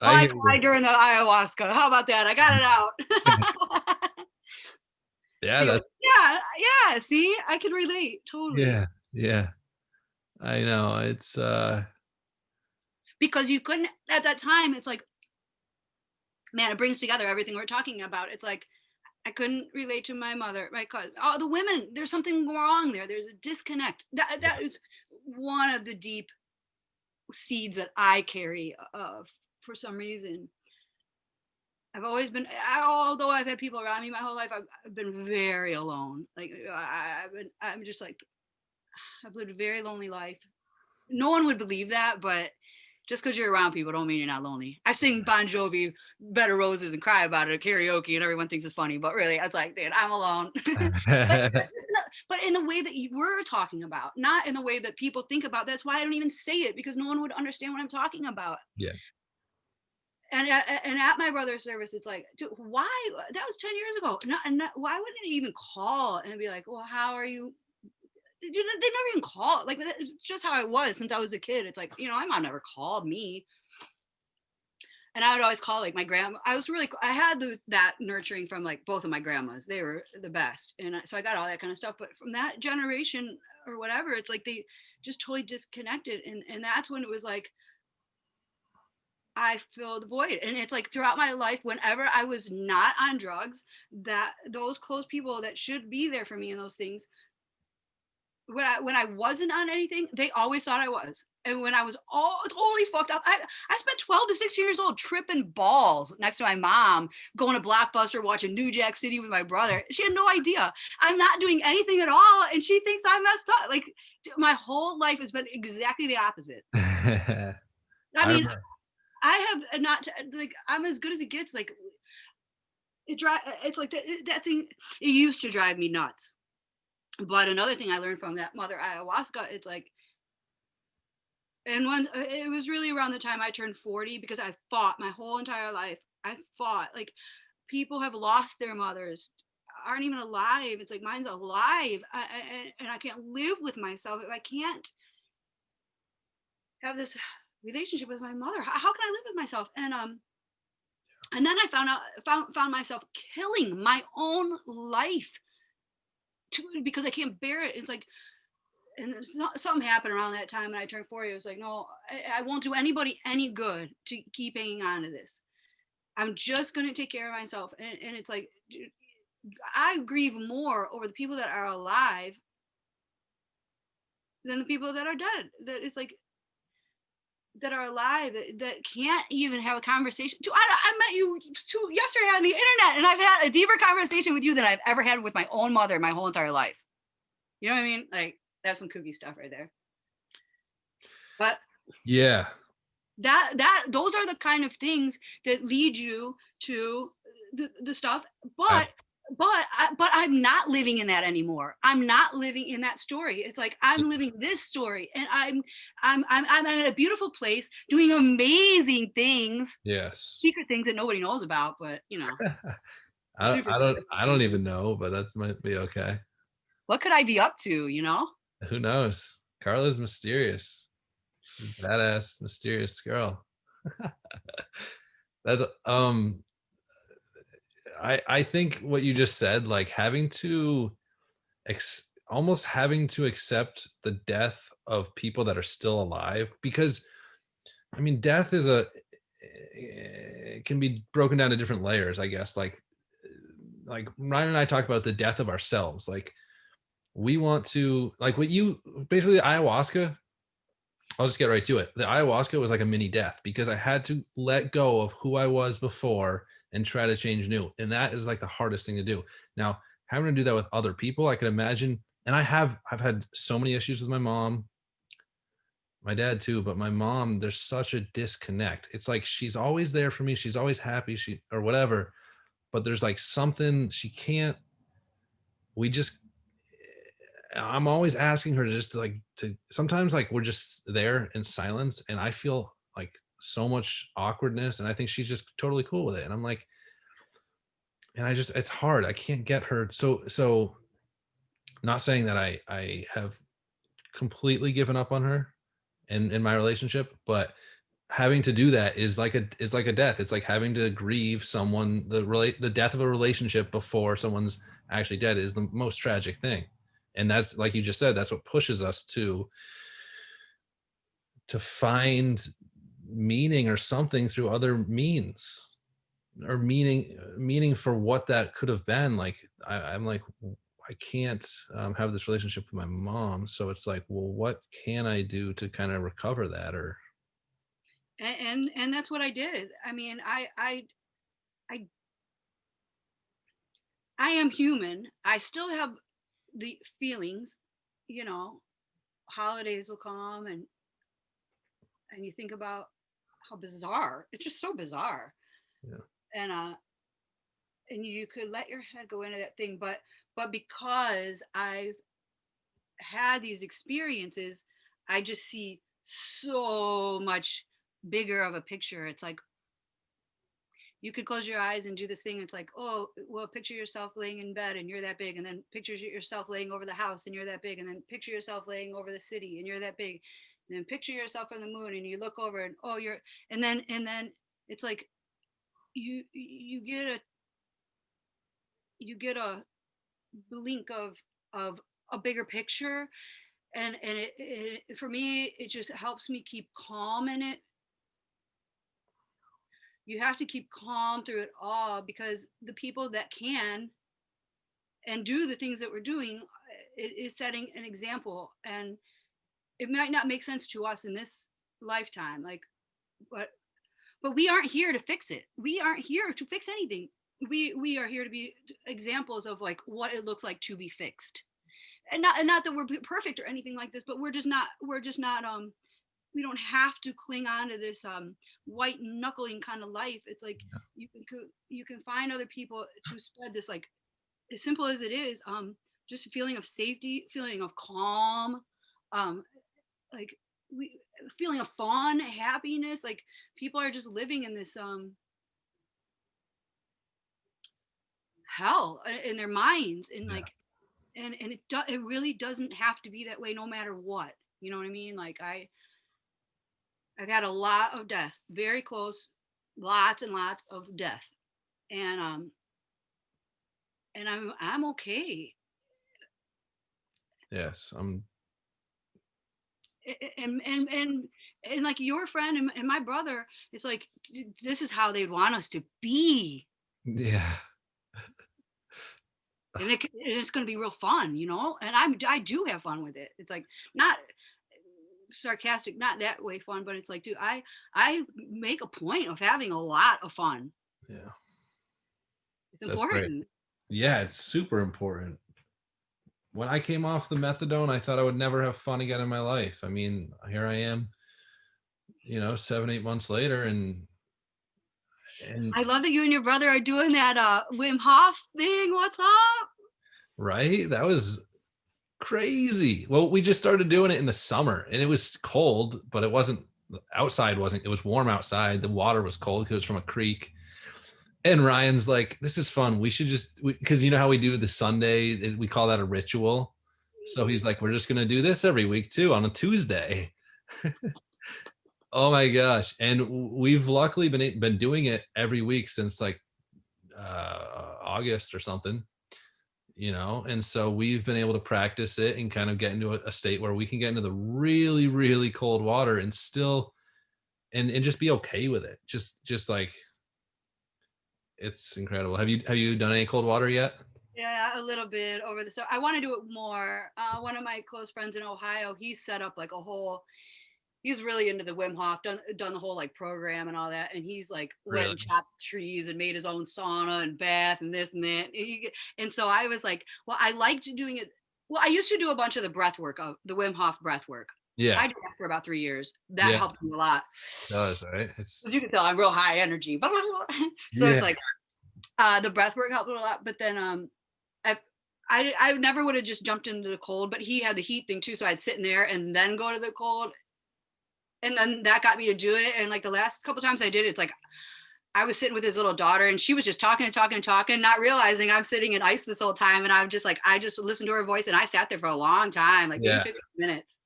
Well, I I hear you. cried during the ayahuasca. How about that? I got it out. Yeah. He goes, That's, yeah. See, I can relate totally. yeah. Yeah. I know. Because you couldn't at that time. It's like, man, it brings together everything we're talking about. It's like I couldn't relate to my mother, my cousin. Oh, the women, there's something wrong there. There's a disconnect. Yeah. That is one of the deep seeds that I carry for some reason. I've always been, although I've had people around me my whole life, I've been very alone. Like I'm just like, I've lived a very lonely life. No one would believe that, but just because you're around people don't mean you're not lonely. I sing Bon Jovi, Bed of Roses, and cry about it at karaoke, and everyone thinks it's funny. But really, it's like, dude, I'm alone. but in the way that you were talking about, not in the way that people think about. That's why I don't even say it, because no one would understand what I'm talking about. Yeah. And at my brother's service, it's like, dude, why? That was 10 years ago. Why wouldn't they even call and be like, well, how are you? They never even called. Like, it's just how I was since I was a kid. It's like, my mom never called me. And I would always call like my grandma. I had that nurturing from like both of my grandmas. They were the best. And so I got all that kind of stuff. But from that generation or whatever, it's like they just totally disconnected. And that's when it was like, I filled the void. And it's like throughout my life, whenever I was not on drugs, that those close people that should be there for me and those things, when I wasn't on anything, they always thought I was. And when I was all totally fucked up, I spent 12 to 16 years old tripping balls next to my mom, going to Blockbuster, watching New Jack City with my brother. She had no idea. I'm not doing anything at all. And she thinks I'm messed up. Like my whole life has been exactly the opposite. I mean, I have not, like, I'm as good as it gets. Like it's like that thing, it used to drive me nuts. But another thing I learned from that mother ayahuasca, it's like, And when it was really around the time I turned 40, because I fought my whole entire life. I fought. Like, people have lost their mothers, aren't even alive. It's like mine's alive. And I can't live with myself if I can't have this relationship with my mother. How can I live with myself? And then I found myself killing my own life because I can't bear it. It's like, and something happened around that time, and I turned 40. It was like, no, I won't do anybody any good to keep hanging on to this. I'm just going to take care of myself. And it's like, dude, I grieve more over the people that are alive than the people that are dead. That it's like, that are alive, that can't even have a conversation. Dude, I met you yesterday on the internet, and I've had a deeper conversation with you than I've ever had with my own mother my whole entire life. You know what I mean? Like, that's some kooky stuff right there. But Yeah. Those are the kind of things that lead you to the stuff. But I'm not living in that anymore. I'm not living in that story. It's like, I'm living this story, and I'm in a beautiful place doing amazing things, Yes. secret things that nobody knows about, but super I don't even know, but that might be okay. what could I be up to, Who knows? Karla's mysterious. She's a badass, mysterious girl. That's I think what you just said, like having to almost having to accept the death of people that are still alive, because I mean death is it can be broken down to different layers, I guess. Like Ryan and I talk about the death of ourselves. Like we want to, like what you basically, ayahuasca, I'll just get right to it. The ayahuasca was like a mini death because I had to let go of who I was before and try to change new. And that is like the hardest thing to do. Now, having to do that with other people, I can imagine. And I've had so many issues with my mom, my dad too, but my mom, there's such a disconnect. It's like she's always there for me. She's always happy, she or whatever. But there's like something she can't, we just I'm always asking her to just to sometimes like we're just there in silence and I feel like so much awkwardness and I think she's just totally cool with it. And I'm like, and I just, it's hard. I can't get her. So not saying that I have completely given up on her in my relationship, but having to do that is like a death. It's like having to grieve someone, the death of a relationship before someone's actually dead is the most tragic thing. And that's, like you just said, that's what pushes us to find meaning or something through other means, or meaning for what that could have been. Like I'm like, I can't have this relationship with my mom, so it's like, well, what can I do to kind of recover that? Or and that's what I did. I mean, I I am human. I still have the feelings, you know. Holidays will come, and you think about how bizarre. It's just so bizarre. yeah, And and you could let your head go into that thing, but because I've had these experiences, I just see so much bigger of a picture. It's like, you could close your eyes and do this thing. It's like, oh, well, picture yourself laying in bed and you're that big. And then picture yourself laying over the house and you're that big. And then picture yourself laying over the city and you're that big. And then picture yourself on the moon and you look over and, oh, you're, and then it's like, you get a blink of a bigger picture. And it for me, it just helps me keep calm in it. You have to keep calm through it all, because the people that can and do the things that we're doing, it is setting an example. And it might not make sense to us in this lifetime, like, but we aren't here to fix it. We aren't here to fix anything. We are here to be examples of like what it looks like to be fixed. And not that we're perfect or anything like this, but we're just not we don't have to cling on to this white knuckling kind of life. It's like, you can find other people to spread this, like, as simple as it is, just a feeling of safety, feeling of calm. um like, feeling of fun, happiness. Like people are just living in this hell in their minds, and Yeah. like, and it really doesn't have to be that way no matter what. You know what I mean? Like I've had a lot of death, very close, lots and lots of death, and I'm okay. Yes. And like your friend and my brother, it's like this is how they'd want us to be, Yeah. and it's going to be real fun, you know. And I do have fun with it. It's like not sarcastic, not that way fun, but it's like, dude, I make a point of having a lot of fun. Yeah. It's That's great. important. Yeah, it's super important. When I came off the methadone, I thought I would never have fun again in my life. I mean, here I am, 7, 8 months later, and I love that you and your brother are doing that Wim Hof thing. What's up? right, that was crazy. Well, we just started doing it in the summer, and it was cold, but it wasn't outside. Wasn't It was warm outside. The water was cold because it was from a creek. And Ryan's like, "This is fun. We should just because you know how we do the Sunday. We call that a ritual." So he's like, "We're just gonna do this every week too on a Tuesday." Oh my gosh! And we've luckily been doing it every week since like August or something, and so we've been able to practice it and kind of get into a state where we can get into the really, really cold water and still and just be okay with it. Just like it's incredible. Have you done any cold water yet? Yeah, a little bit over the. So I want to do it more. One of my close friends in Ohio, he set up like a whole. He's really into the Wim Hof, done the whole like program and all that, and he's like went Really? and chopped trees and made his own sauna and bath and this and that. And so I was like, well, I liked doing it. Well, I used to do a bunch of the breath work of the Wim Hof breath work. Yeah. I did that for about 3 years. That Yeah. helped me a lot. It does, right? It's As you can tell, I'm real high energy. So yeah. it's like the breath work helped a lot. But then I, I never would have just jumped into the cold, but he had the heat thing too. So I'd sit in there and then go to the cold. And then that got me to do it. And like the last couple times I did, it's like I was sitting with his little daughter and she was just talking and talking and talking, not realizing I'm sitting in ice this whole time. And I'm just like, I just listened to her voice and I sat there for a long time, like maybe Yeah. 15 minutes.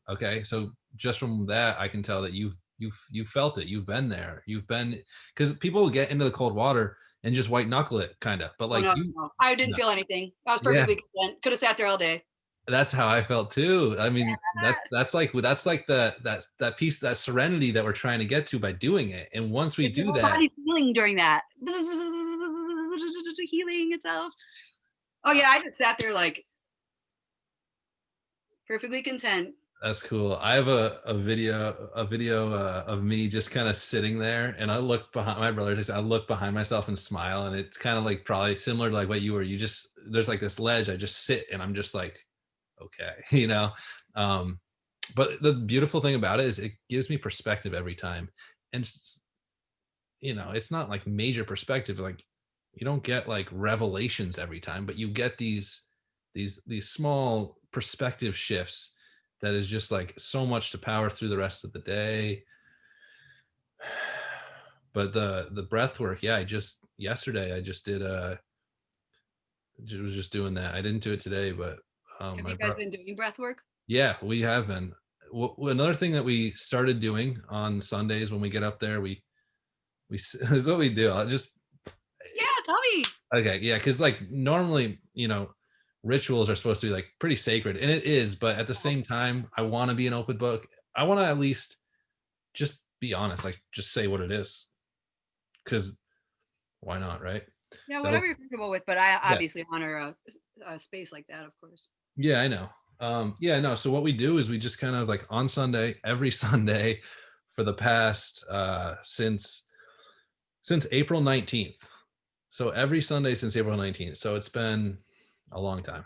Okay. So just from that, I can tell that you've felt it. You've been there. You've been because people will get into the cold water and just white knuckle it, kind of. But Oh like no, you, no, I didn't no. feel anything. I was Yeah, perfectly content. Could have sat there all day. that's how I felt too. I mean, that's like that piece, that serenity that we're trying to get to by doing it. And once we Your do whole that, body's healing during that. Healing itself. Oh yeah, I just sat there like perfectly content. that's cool. I have a video of me just kind of sitting there, and I look behind my brother. I look behind myself and smile, and it's kind of like probably similar to like what you were. You just there's like this ledge. I just sit, and I'm just like, okay, Um, but the beautiful thing about it is it gives me perspective every time, and it's not like major perspective. Like you don't get like revelations every time, but you get these small perspective shifts that is just like so much to power through the rest of the day. But the breath work, yeah, I just yesterday I just did was just doing that. I didn't do it today, but Have my you guys been doing breath work? yeah, we have been. Another thing that we started doing on Sundays when we get up there, this is what we do. I'll just Yeah, tell me. Okay, yeah, because like normally, rituals are supposed to be like pretty sacred, and it is, but at the same time, I want to be an open book. I want to at least just be honest, like just say what it is, because why not, right? Yeah, That'll whatever you're comfortable with, but I Yeah, obviously honor a space like that, of course. yeah, I know. Yeah, no. So what we do is we just kind of like on Sunday, every Sunday, for the past since April 19th. So every Sunday since April 19th. So it's been a long time.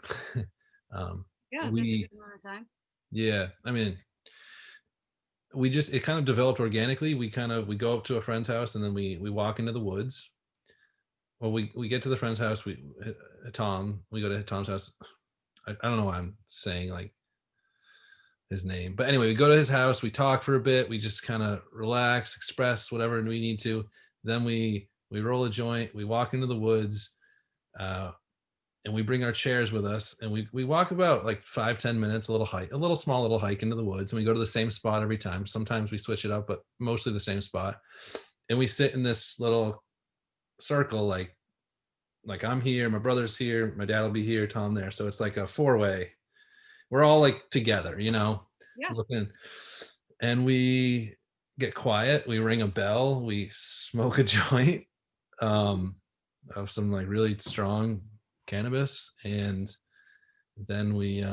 um, Yeah, that's a we good amount of time. Yeah, I mean, it kind of developed organically. We go up to a friend's house and then we walk into the woods. Well, we get to the friend's house. We go to Tom's house. I don't know why I'm saying like his name. But anyway, we go to his house, we talk for a bit, we just kind of relax, express whatever we need to. Then we roll a joint, we walk into the woods, uh, and we bring our chairs with us, and we walk about like 5-10 minutes, a little hike, a little small little hike into the woods, and we go to the same spot every time. Sometimes we switch it up, but mostly the same spot. And we sit in this little circle, like I'm here, my brother's here, my dad will be here, Tom there. So it's like a four-way. We're all like together, Yeah. looking, and we get quiet. We ring a bell. We smoke a joint of some like really strong cannabis, and then we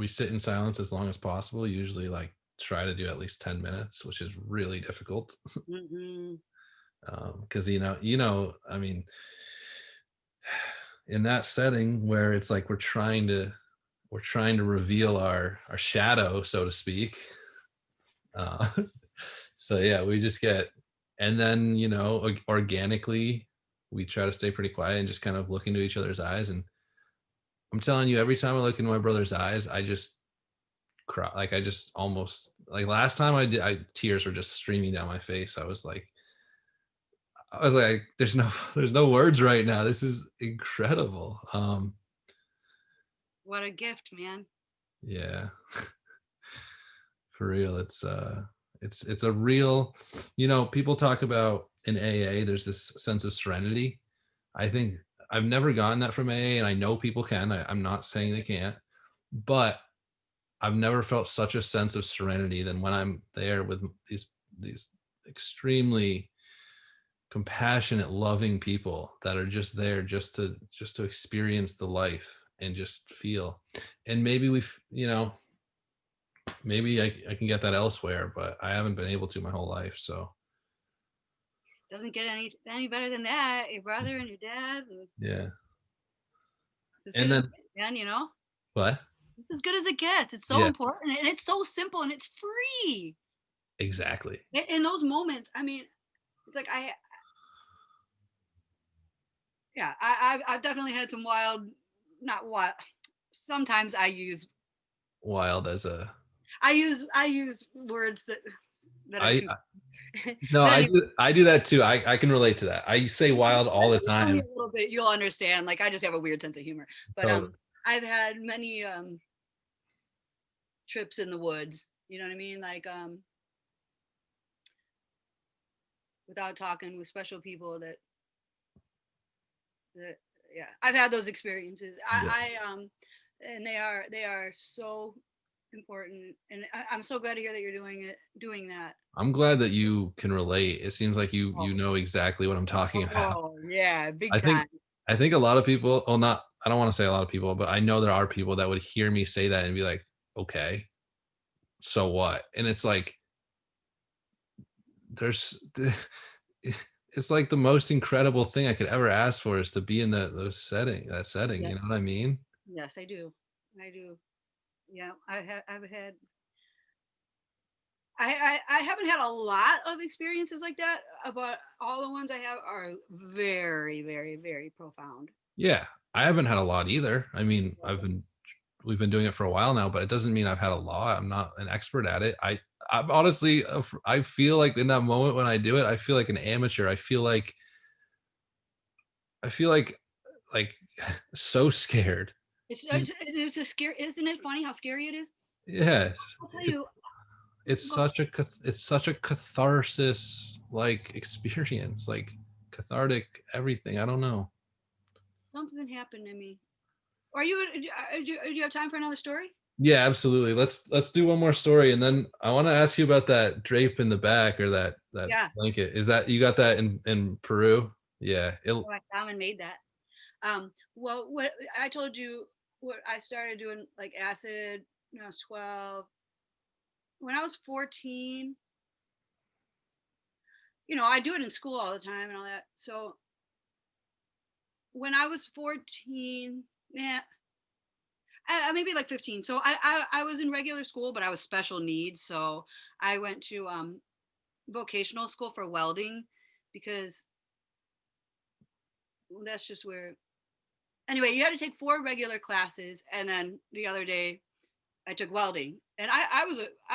sit in silence as long as possible. Usually, like try to do at least 10 minutes, which is really difficult Mm-hmm. because I mean, in that setting where it's like we're trying to reveal our shadow, so to speak. uh so yeah, we just get, and then organically we try to stay pretty quiet and just kind of look into each other's eyes. And I'm telling you, every time I look into my brother's eyes, I just cry. Like I just almost, like last time tears were just streaming down my face. I was like, there's no words right now. This is incredible. What a gift, man. Yeah, for real. It's a real, people talk about in AA, there's this sense of serenity. I think I've never gotten that from AA, and I know people can. I'm not saying they can't, but I've never felt such a sense of serenity than when I'm there with these extremely compassionate, loving people that are just there just to experience the life and just feel. And maybe maybe I can get that elsewhere, but I haven't been able to my whole life. So Doesn't get any better than that. Your brother and your dad. And yeah. it's as And good as then it gets, man, you know? what? It's as good as it gets. It's so Yeah, important and it's so simple and it's free. exactly. In those moments, I mean, it's like yeah, I've definitely had some wild, not wild. Sometimes Wild as a I use words that are I too. no, But I anyway, do I do that too. I can relate to that. I say wild all the you know me time. a little bit, you'll understand. Like I just have a weird sense of humor. But Totally. I've had many trips in the woods. You know what I mean? Like without talking with special people that yeah, I've had those experiences. Yeah. And they are so important. And I'm so glad to hear that you're doing that. I'm glad that you can relate. It seems like you Oh, you know exactly what I'm talking about. oh yeah, big I think time. I think a lot of people, well, not, I don't want to say a lot of people, but I know there are people that would hear me say that and be like, okay, so what? And it's like there's it's like the most incredible thing I could ever ask for is to be in that setting, Yeah. you know what I mean? Yes, I do. I do. Yeah, I've had I haven't had a lot of experiences like that, but all the ones I have are very, very, very profound. Yeah. I haven't had a lot either. I mean, we've been doing it for a while now, but it doesn't mean I've had a lot. I'm not an expert at it. I'm honestly, I feel like in that moment when I do it, I feel like an amateur. I feel like so scared. It is a scary. Isn't it funny how scary it is? Yes. I'll tell you. Go, It's such a catharsis like experience, like cathartic everything. I don't know. something happened to me. Are you? Do you have time for another story? Yeah, absolutely. Let's do one more story, and then I want to ask you about that drape in the back, or that Yeah. blanket. Is that, you got that in Peru? Yeah. Oh, I found and made that. Well, what I told you, what I started doing like acid when I was 12. When I was 14, I do it in school all the time and all that. So when I was 14, yeah, maybe like 15. So I was in regular school, but I was special needs. So I went to vocational school for welding because that's just where anyway, you had to take 4 regular classes, and then the other day I took welding. And I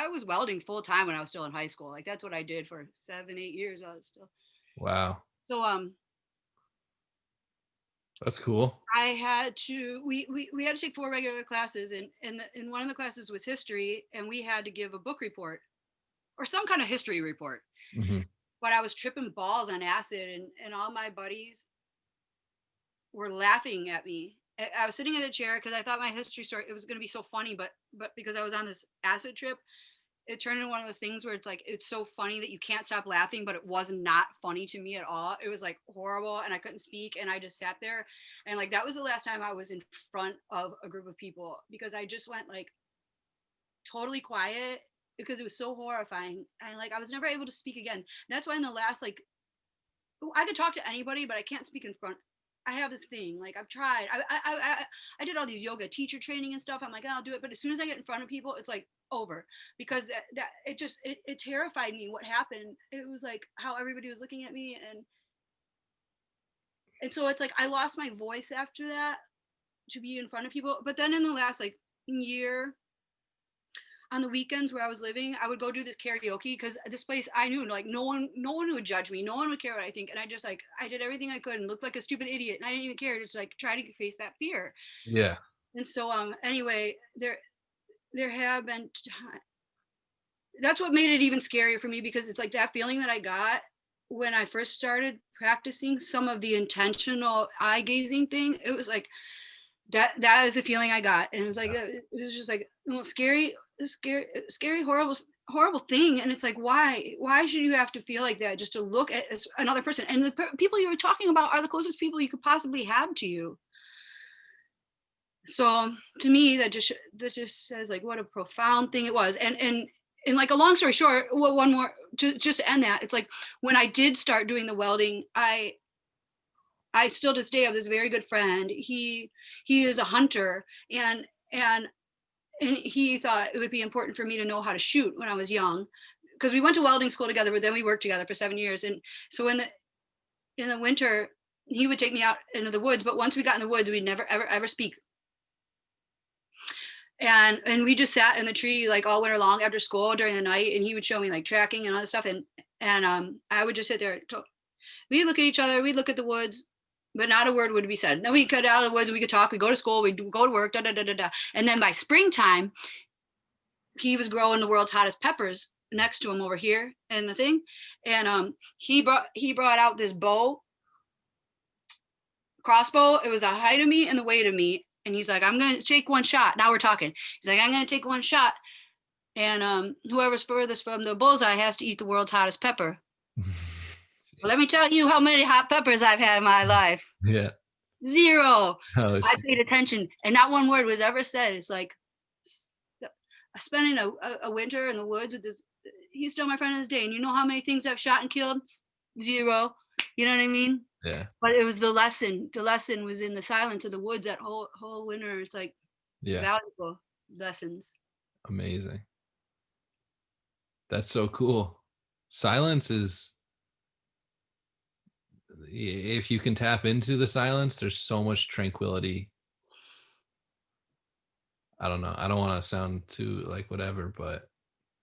was welding full time when I was still in high school. Like that's what I did for 7, 8 years. I was still Wow. so That's cool. I had to we had to take 4 regular classes, and one of the classes was history, and we had to give a book report or some kind of history report. Mm-hmm. But I was tripping balls on acid, and all my buddies were laughing at me. I was sitting in a chair because I thought my history story, it was going to be so funny, but because I was on this acid trip, it turned into one of those things where it's like it's so funny that you can't stop laughing, but it was not funny to me at all. It was like horrible, and I couldn't speak, and I just sat there, and like that was the last time I was in front of a group of people, because I just went like totally quiet because it was so horrifying, and like I was never able to speak again. And that's why in the last, like, I could talk to anybody, but I can't speak in front. I have this thing, like I've tried. I did all these yoga teacher training and stuff. I'm like, oh, I'll do it, but as soon as I get in front of people, it's like over, because that it just it terrified me. What happened? It was like how everybody was looking at me, and so it's like I lost my voice after that to be in front of people. But then in the last like year, on the weekends where I was living, I would go do this karaoke, because this place I knew, like no one would judge me, no one would care what I think, and I just like I did everything I could and looked like a stupid idiot, and I didn't even care, just like try to face that fear. Yeah. And so anyway, there have been that's what made it even scarier for me, because it's like that feeling that I got when I first started practicing some of the intentional eye gazing thing. It was like that is the feeling I got, and it was like it was just like the most scary, horrible thing. And it's like, why should you have to feel like that just to look at another person? And the people you were talking about are the closest people you could possibly have to you. So to me, that just says like what a profound thing it was. And like a long story short, well, one more just to end that, it's like when I did start doing the welding, I still to this day have this very good friend. He is a hunter, and he thought it would be important for me to know how to shoot when I was young, because we went to welding school together, but then we worked together for 7 years. And so in the winter, he would take me out into the woods, but once we got in the woods, we'd never ever speak. And we just sat in the tree like all winter long after school during the night, and he would show me like tracking and all this stuff, and I would just sit there. We'd look at each other, we'd look at the woods, but not a word would be said. Then we get out of the woods, we could talk, we go to school, we go to work, da da da da da. And then by springtime, he was growing the world's hottest peppers next to him over here and the thing. And he brought out this crossbow. It was the height of me and the weight of me. And he's like, I'm gonna take one shot. Now we're talking. He's like, I'm gonna take one shot, and whoever's furthest from the bullseye has to eat the world's hottest pepper. Well, let me tell you how many hot peppers I've had in my life. Yeah. 0. Oh, I paid attention, and not one word was ever said. It's like spending a winter in the woods with this. He's still my friend to this day. And you know how many things I've shot and killed? 0. You know what I mean? Yeah. But it was the lesson. The lesson was in the silence of the woods that whole winter. It's like valuable lessons. Amazing. That's so cool. Silence is, if you can tap into the silence, there's so much tranquility. I don't know. I don't want to sound too like whatever, but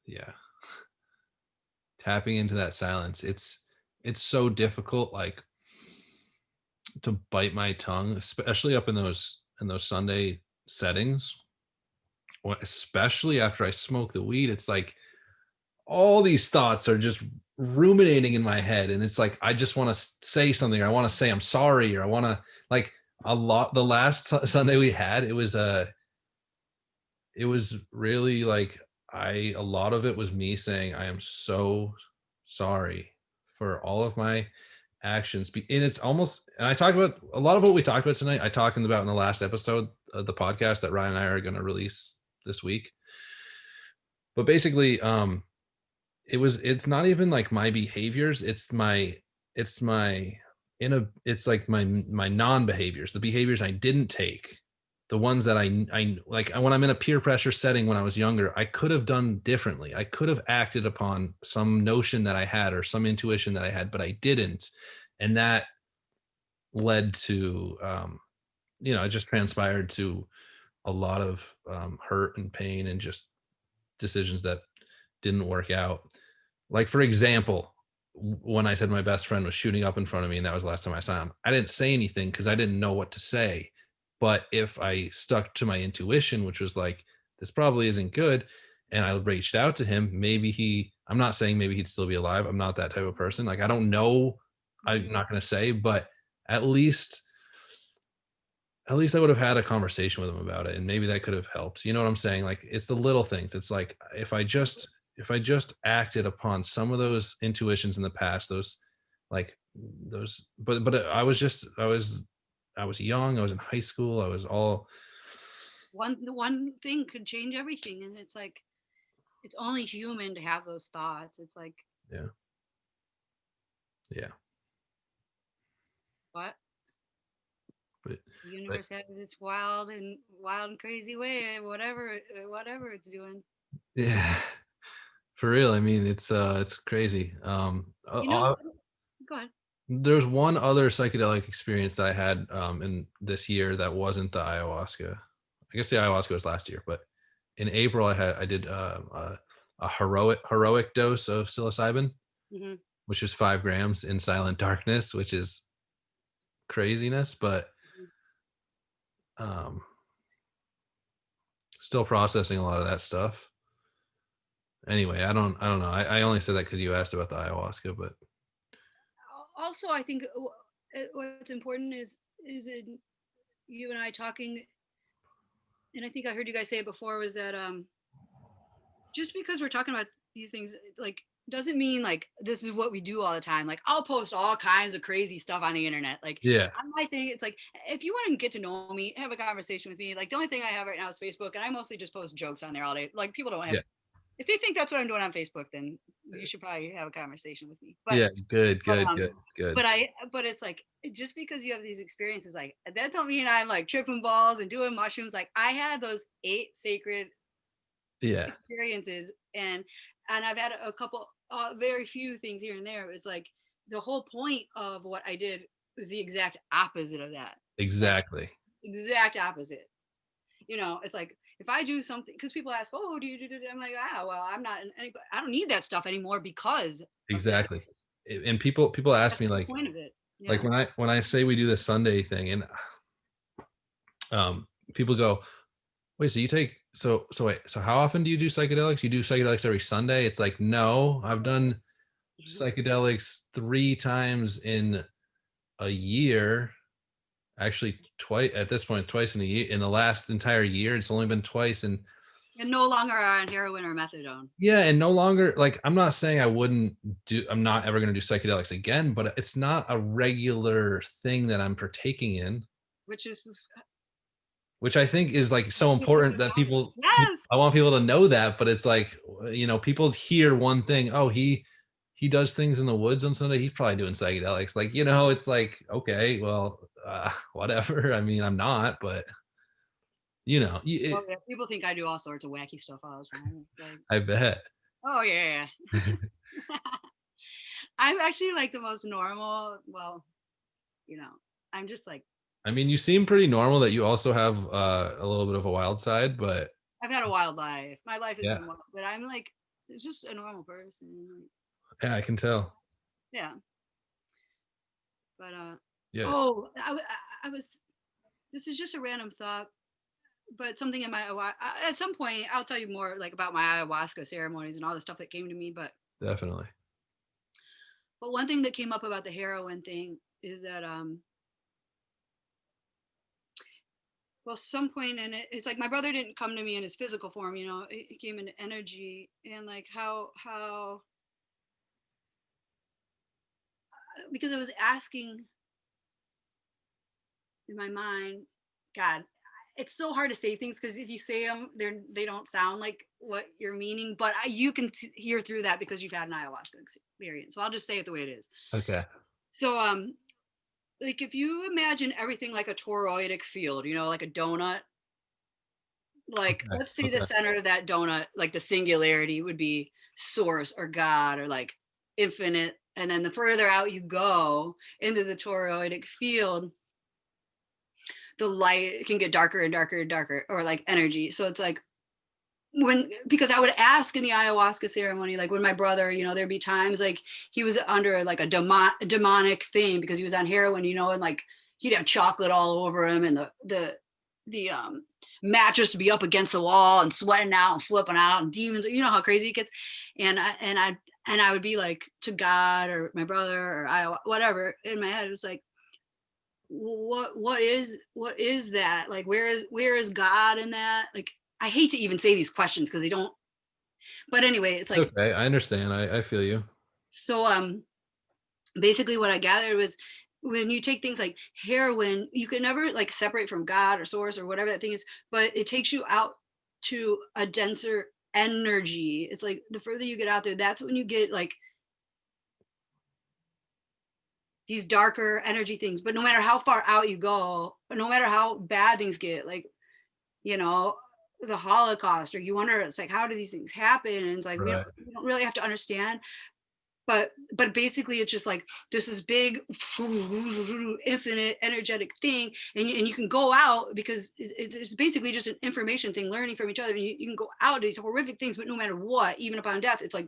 yeah. Tapping into that silence, it's so difficult, like, to bite my tongue, especially up in those Sunday settings, especially after I smoke the weed. It's like all these thoughts are just ruminating in my head, and it's like I just want to say something, or I want to say I'm sorry, or I want to, like, a lot. The last Sunday we had, it was really like a lot of it was me saying I am so sorry for all of my actions. And it's almost, and I talk about a lot of what we talked about tonight, I talked about in the last episode of the podcast that Ryan and I are going to release this week. But basically, it's not even like my behaviors, it's like my non-behaviors, the behaviors I didn't take, the ones that I like, when I'm in a peer pressure setting when I was younger, I could have done differently. I could have acted upon some notion that I had or some intuition that I had, but I didn't. And that led to it just transpired to a lot of hurt and pain and just decisions that didn't work out. Like, for example, when I said my best friend was shooting up in front of me and that was the last time I saw him, I didn't say anything because I didn't know what to say. But if I stuck to my intuition, which was like, this probably isn't good, and I reached out to him, I'm not saying maybe he'd still be alive. I'm not that type of person. Like, I don't know. I'm Mhm. not going to say, but at least at least I would have had a conversation with him about it, and maybe that could have helped. You know what I'm saying? Like, it's the little things. It's like, if I just acted upon some of those intuitions in the past, those like those but I was young, I was in high school, I was all One thing could change everything, and it's like it's only human to have those thoughts. It's like yeah, yeah. what But the but universe has its wild and crazy way, whatever it's doing. yeah, for real. I mean, it's crazy. You know, go ahead. There's one other psychedelic experience that I had in this year that wasn't the ayahuasca. I guess the ayahuasca was last year, but in April I did a heroic dose of psilocybin, Hmm. which is 5 grams in silent darkness, which is craziness, but um, still processing a lot of that stuff. Anyway, I don't know. I only said that because you asked about the ayahuasca, but Also, I think what's important is in you and I talking, and I think I heard you guys say it before, was that just because we're talking about these things, like doesn't mean like this is what we do all the time. Like I'll post all kinds of crazy stuff on the internet. Like yeah, on my thing, it's like if you want to get to know me, have a conversation with me. Like the only thing I have right now is Facebook, and I mostly just post jokes on there all day. Like people don't have. yeah, If you think that's what I'm doing on Facebook, then you should probably have a conversation with me. yeah. Good, But good, good, good. but it's like just because you have these experiences, like that don't mean I'm like tripping balls and doing mushrooms. Like I had those 8 sacred Yeah, experiences, and I've had a couple very few things here and there. It's like the whole point of what I did was the exact opposite of that. Like exactly, exact opposite. It's like if I do something, because people ask, oh, do you do it? I'm like, well, I'm not in any, I don't need that stuff anymore because of this. exactly. And people ask That's me the like point of it. like Yeah. when I say we do the Sunday thing, and people go, wait, so you take so wait, so how often do you do psychedelics? You do psychedelics every Sunday? It's like, no, I've done psychedelics 3 times in a year. Actually, twice at this point, twice in a year. In the last entire year, it's only been twice. And And no longer on heroin or methadone, yeah, and no longer, like, I'm not saying I'm not ever gonna do psychedelics again, but it's not a regular thing that I'm partaking in, which is which I think is like so what people important should that have. Yes. I want people to know that. But it's like, people hear one thing, oh, he does things in the woods on Sunday, he's probably doing psychedelics. Like, it's like, okay, well, whatever. I mean, I'm not, but Well, yeah, people think I do all sorts of wacky stuff all the time. It's like, I bet. oh yeah, yeah. I'm actually like the most normal. Well, you know, I'm just like I mean, you seem pretty normal, that you also have a little bit of a wild side, but I've had a wild life. My life has yeah, been wild, but I'm like just a normal person. Like, yeah, I can tell. yeah, but Yeah, oh, I was. This is just a random thought, but something in my at some point I'll tell you more like about my ayahuasca ceremonies and all the stuff that came to me. definitely. But one thing that came up about the heroin thing is that well, some point in it, it's like my brother didn't come to me in his physical form. He came in energy, and like how because I was asking in my mind, God, it's so hard to say things because if you say them, they don't sound like what you're meaning. But you can hear through that because you've had an ayahuasca experience. So I'll just say it the way it is. Okay. So like if you imagine everything like a toroidic field, like a donut. Like Okay. let's say the Okay. center of that donut, like the singularity would be source or God or like infinite. And then the further out you go into the toroidic field, the light can get darker and darker and darker, or like energy. So it's like because I would ask in the ayahuasca ceremony, like when my brother, there'd be times like he was under like a demonic thing because he was on heroin, and like he'd have chocolate all over him, and the mattress would be up against the wall and sweating out and flipping out, and demons, how crazy it gets. And I would be like to God or my brother or whatever in my head. It was like, what is that? Like, where is God in that? Like, I hate to even say these questions because they don't, but anyway, it's like, Okay, I understand. I feel you. so basically what I gathered was when you take things like heroin, you can never like separate from God or source or whatever that thing is, but it takes you out to a denser energy. It's like the further you get out there, that's when you get like these darker energy things. But no matter how far out you go, no matter how bad things get, like, the Holocaust, or you wonder, it's like, how do these things happen? And it's like, Right. we don't really have to understand. But basically it's just like there's this big infinite energetic thing, and you can go out because it's basically just an information thing, learning from each other. And you can go out to these horrific things, but no matter what, even upon death, it's like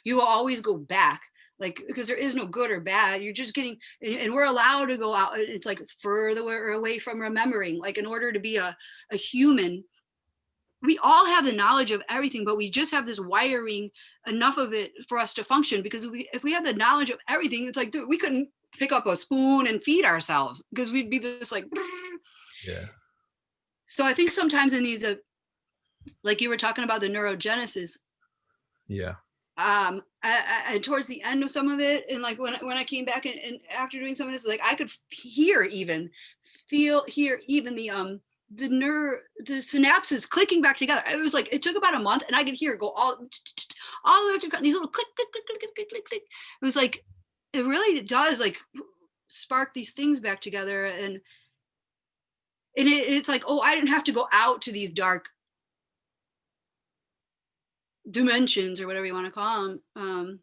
you will always go back, like, because there is no good or bad. You're just getting, and we're allowed to go out. It's like further away from remembering, like, in order to be a human, we all have the knowledge of everything, but we just have this wiring, enough of it for us to function. Because if we had the knowledge of everything, it's like, dude, we couldn't pick up a spoon and feed ourselves because we'd be this like. Yeah. So I think sometimes in these, like you were talking about the neurogenesis, Yeah. I towards the end of some of it, and like when I came back and after doing some of this, like I could hear even the synapses clicking back together. It was like, it took about a month, and I could hear it go all the way up to these little click, click, click, click, click, click, click, click. It was like, it really does like spark these things back together. And it's like, oh, I didn't have to go out to these dark dimensions or whatever you want to call them.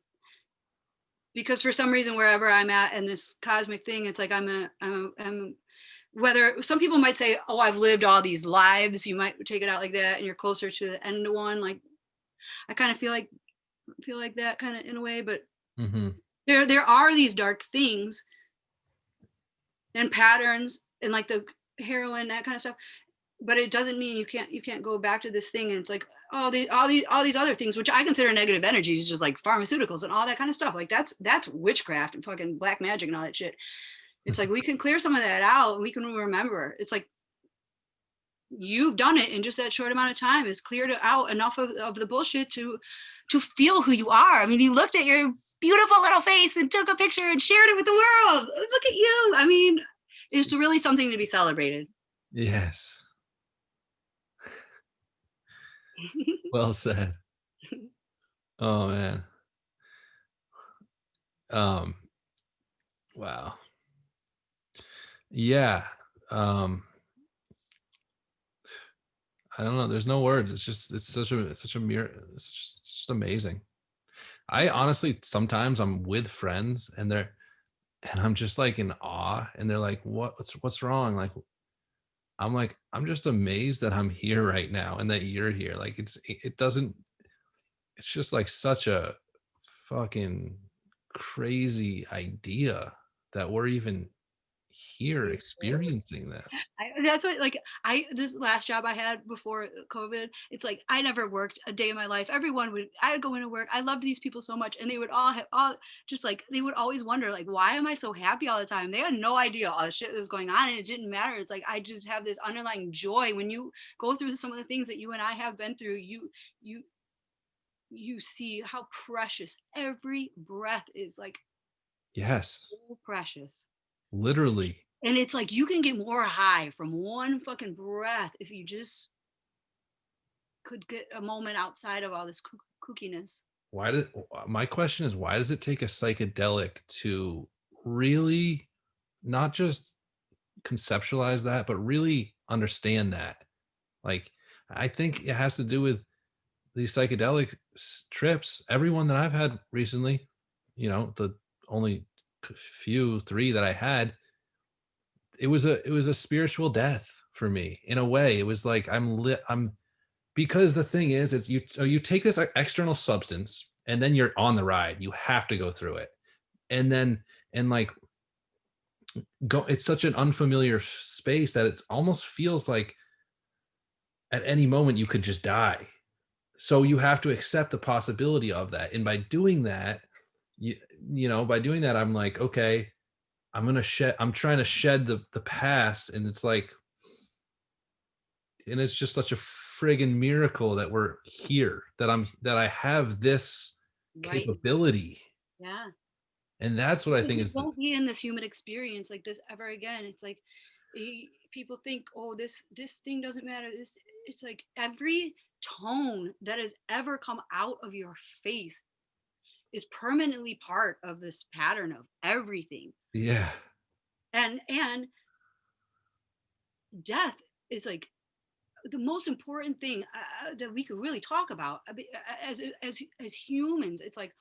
Because for some reason, wherever I'm at in this cosmic thing, it's like I'm whether some people might say, oh, I've lived all these lives, you might take it out like that, and you're closer to the end of one. Like, I kind of feel like that kind of in a way. But Mm-hmm. there are these dark things and patterns and like the heroin, that kind of stuff. But it doesn't mean you can't go back to this thing. And it's like all these other things, which I consider negative energies, just like pharmaceuticals and all that kind of stuff. Like that's witchcraft and fucking black magic and all that shit. It's like we can clear some of that out, and we can remember. It's like you've done it in just that short amount of time, is cleared out enough of the bullshit to feel who you are. I mean, you looked at your beautiful little face and took a picture and shared it with the world. Look at you. I mean, it's really something to be celebrated. Yes. Well said. Oh man. Wow. Yeah. Um I don't know. There's no words. It's such a mirror. It's just amazing. I honestly, sometimes I'm with friends and I'm just like in awe, and they're like, what's wrong? Like, I'm just amazed that I'm here right now and that you're here. Like, it doesn't, it's just like such a fucking crazy idea that we're even here experiencing this. That's what, like, this last job I had before COVID, it's like I never worked a day in my life. I'd go into work. I loved these people so much, and they would all have all just like, they would always wonder, like, why am I so happy all the time? They had no idea all the shit that was going on, and it didn't matter. It's like I just have this underlying joy. When you go through some of the things that you and I have been through, you see how precious every breath is. Like, Yes, so precious. literally. And it's like you can get more high from one fucking breath if you just could get a moment outside of all this kookiness. My question is, why does it take a psychedelic to really not just conceptualize that, but really understand that? Like, I think it has to do with these psychedelic trips. Everyone that I've had recently, the only three that I had, it was a spiritual death for me in a way. It was like I'm because the thing is, it's you. So you take this external substance, and then you're on the ride. You have to go through it, and then and like go. It's such an unfamiliar space that it almost feels like at any moment you could just die. So you have to accept the possibility of that, and by doing that, you by doing that, I'm like, okay, I'm trying to shed the past, and it's like, and it's just such a friggin' miracle that we're here, that I have this Right. capability. Yeah. And that's what I Because think we is the won't be in this human experience like this ever again. It's like people think, oh, this thing doesn't matter. This It's like every tone that has ever come out of your face is permanently part of this pattern of everything. yeah, And death is like the most important thing that we could really talk about. I mean, as humans, it's like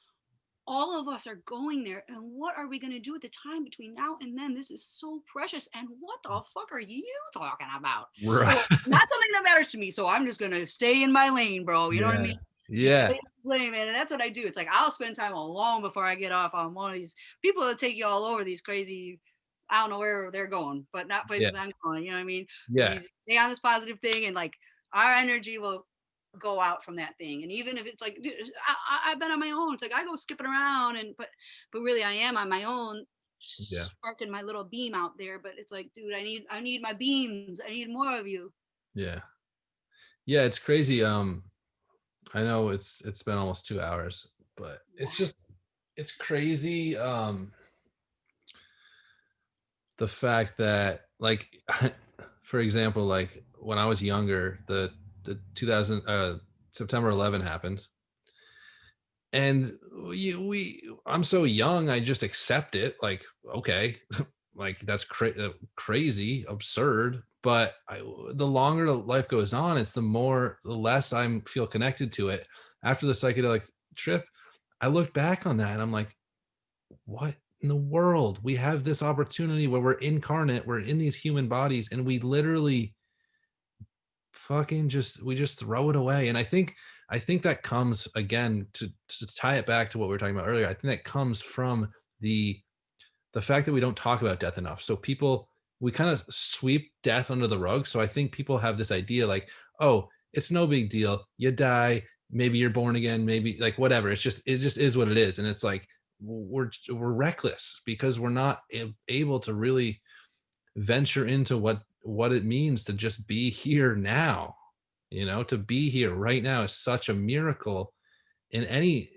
all of us are going there, and what are we going to do at the time between now and then? This is so precious, and what the fuck are you talking about? right. Well, not something that matters to me, so I'm just going to stay in my lane, bro. You know what I Yeah, mean? Just yeah, stay in my lane, man. And that's what I do. It's like I'll spend time alone before I get off on one of these people that take you all over these crazy, I don't know where they're going, but not yeah, places I'm going. You know what I mean? yeah, These stay on this positive thing, and like our energy will go out from that thing. And even if it's like, dude, I've been on my own. It's like I go skipping around, and but really I am on my own, yeah, sparking my little beam out there. But it's like, dude, I need my beams. I need more of you. yeah. Yeah, it's crazy. I know it's been almost 2 hours, but it's Yeah. just it's crazy, the fact that, like, for example, like, when I was younger, the 2000, September 11 happened, and I'm so young, I just accept it, like, okay, like, that's crazy, absurd, but the longer life goes on, the less I feel connected to it. After the psychedelic trip, I look back on that and I'm like, what in the world? We have this opportunity where we're incarnate, we're in these human bodies, and we literally we just throw it away. And I think that comes, again, to tie it back to what we were talking about earlier. I think that comes from the fact that we don't talk about death enough. So people we kind of sweep death under the rug. So I think people have this idea like, oh, it's no big deal. You die, maybe you're born again, maybe, like, whatever. It just is what it is. And it's like we're reckless because we're not able to really venture into what it means to just be here now. To be here right now is such a miracle in any,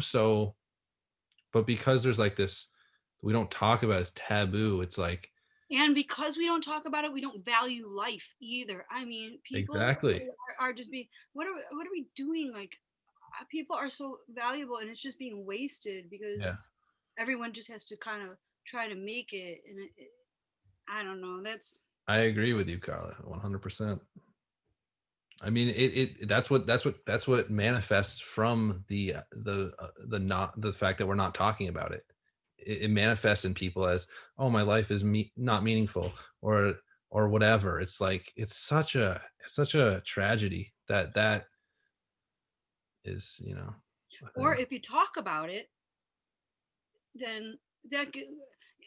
so, but because there's like this, we don't talk about it, it's taboo. It's like, And because we don't talk about it, we don't value life either. I mean, people exactly. are just being, what are we doing? Like, people are so valuable, and it's just being wasted Yeah, because everyone just has to kind of try to make it. And I don't know. I agree with you, Carla, 100%. I mean, that's what manifests from the not the fact that we're not talking about it. It manifests in people as, oh, my life is not meaningful, or whatever. It's like it's such a tragedy that is, a Or thing. if you talk about it, then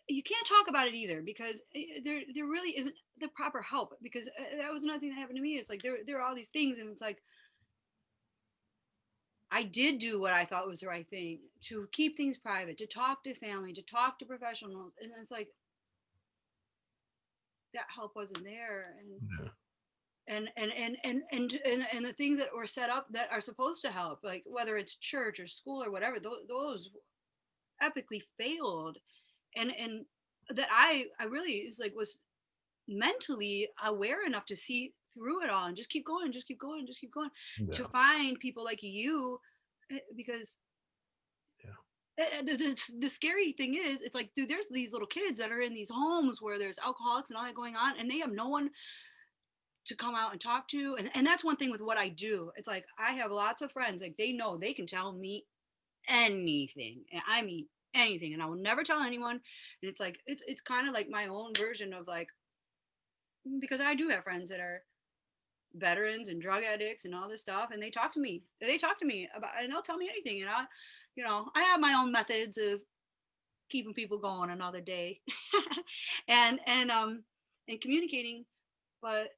you can't talk about it either, because there really isn't the proper help. Because that was another thing that happened to me. It's like there are all these things, and it's like I did do what I thought was the right thing, to keep things private, to talk to family, to talk to professionals, and it's like that help wasn't there. And Yeah, and the things that were set up that are supposed to help, like whether it's church or school or whatever, those epically failed. And that I really was mentally aware enough to see through it all and just keep going, just keep going, just keep going, to yeah, find people like you. Because yeah, the scary thing is, it's like, dude, there's these little kids that are in these homes where there's alcoholics and all that going on, and they have no one to come out and talk to. And that's one thing with what I do. It's like I have lots of friends, like they know they can tell me anything. I mean anything, and I will never tell anyone. And it's like it's kind of like my own version of like, because I do have friends that are veterans and drug addicts and all this stuff, and they talk to me. They talk to me about, and they'll tell me anything. And I have my own methods of keeping people going another day, and communicating. But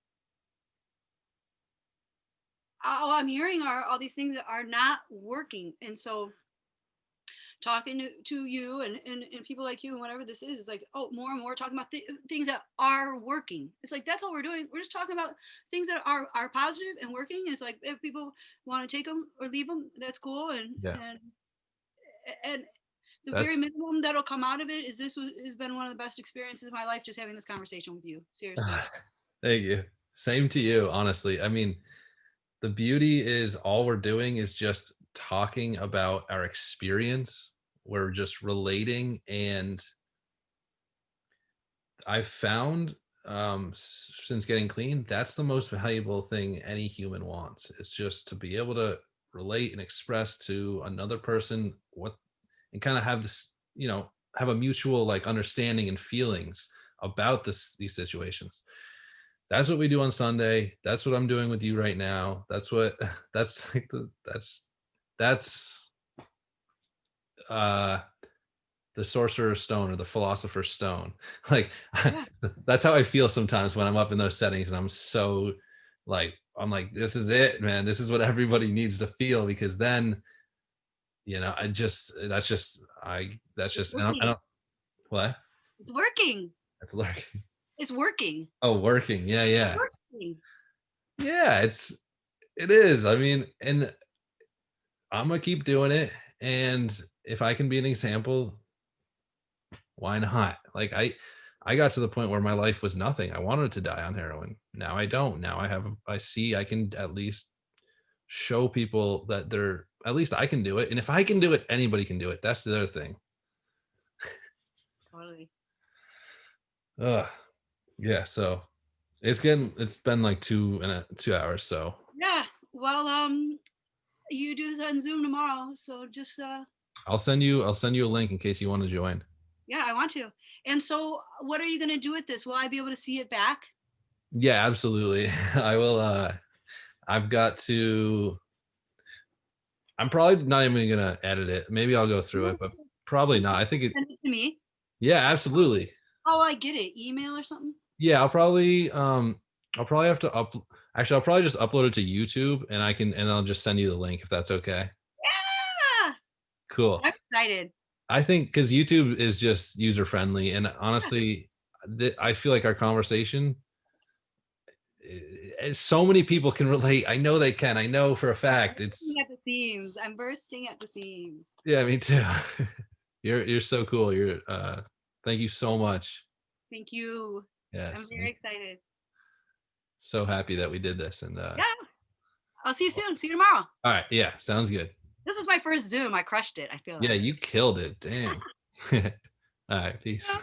all I'm hearing are all these things that are not working. And so talking to you and people like you and whatever this is like, oh, more and more talking about things that are working. It's like, that's all we're doing. We're just talking about things that are positive and working. And it's like, if people want to take them or leave them, that's cool. Yeah. And the very That's minimum that'll come out of it is has been one of the best experiences of my life, just having this conversation with you. Seriously. thank you. Same to you, honestly. I mean, the beauty is all we're doing is just talking about our experience. We're just relating. And I've found since getting clean, that's the most valuable thing any human wants. It's just to be able to relate and express to another person what, and kind of have this, have a mutual like understanding and feelings about these situations. That's what we do on Sunday. That's what I'm doing with you right now. That's what that's like that's uh the sorcerer's stone or the philosopher's stone. Like Yeah. that's how I feel sometimes when I'm up in those settings, and I'm like, this is it, man. This is what everybody needs to feel, because then, I just that's It's just I working. don't what? It's working. That's lurking. It's working. Oh, working. Yeah, It's yeah. working. Yeah, it is. I mean, and I'm gonna keep doing it. And if I can be an example, why not? Like I got to the point where my life was nothing. I wanted to die on heroin. Now I don't. Now I see I can at least show people that at least I can do it. And if I can do it, anybody can do it. That's the other thing. Totally. Ugh. Yeah. So it's been like 2 hours. So Yeah. Well, you do this on Zoom tomorrow, so just I'll send you a link in case you want to join. yeah, I want to. And so, what are you going to do with this? Will I be able to see it back? Yeah, absolutely. I will. I've got to. I'm probably not even gonna edit it. Maybe I'll go through it, but probably not. I think it. Send it to me. Yeah, absolutely. How will I get it? Email or something? Yeah, I'll probably have to actually I'll probably just upload it to YouTube, and I'll just send you the link if that's okay. Yeah, Cool. I'm excited. I think because YouTube is just user friendly, and honestly, I feel like our conversation, so many people can relate. I know they can. I know for a fact. Bursting at the seams. I'm bursting at the seams. Yeah, me too. You're so cool. Thank you so much. Thank you. I'm Yes, very excited. so happy that we did this. And Yeah, I'll see you soon. See you tomorrow. all right, yeah, sounds good. This is my first Zoom. I crushed it. I feel Yeah, like. you killed it. Damn. All right, peace. Yeah.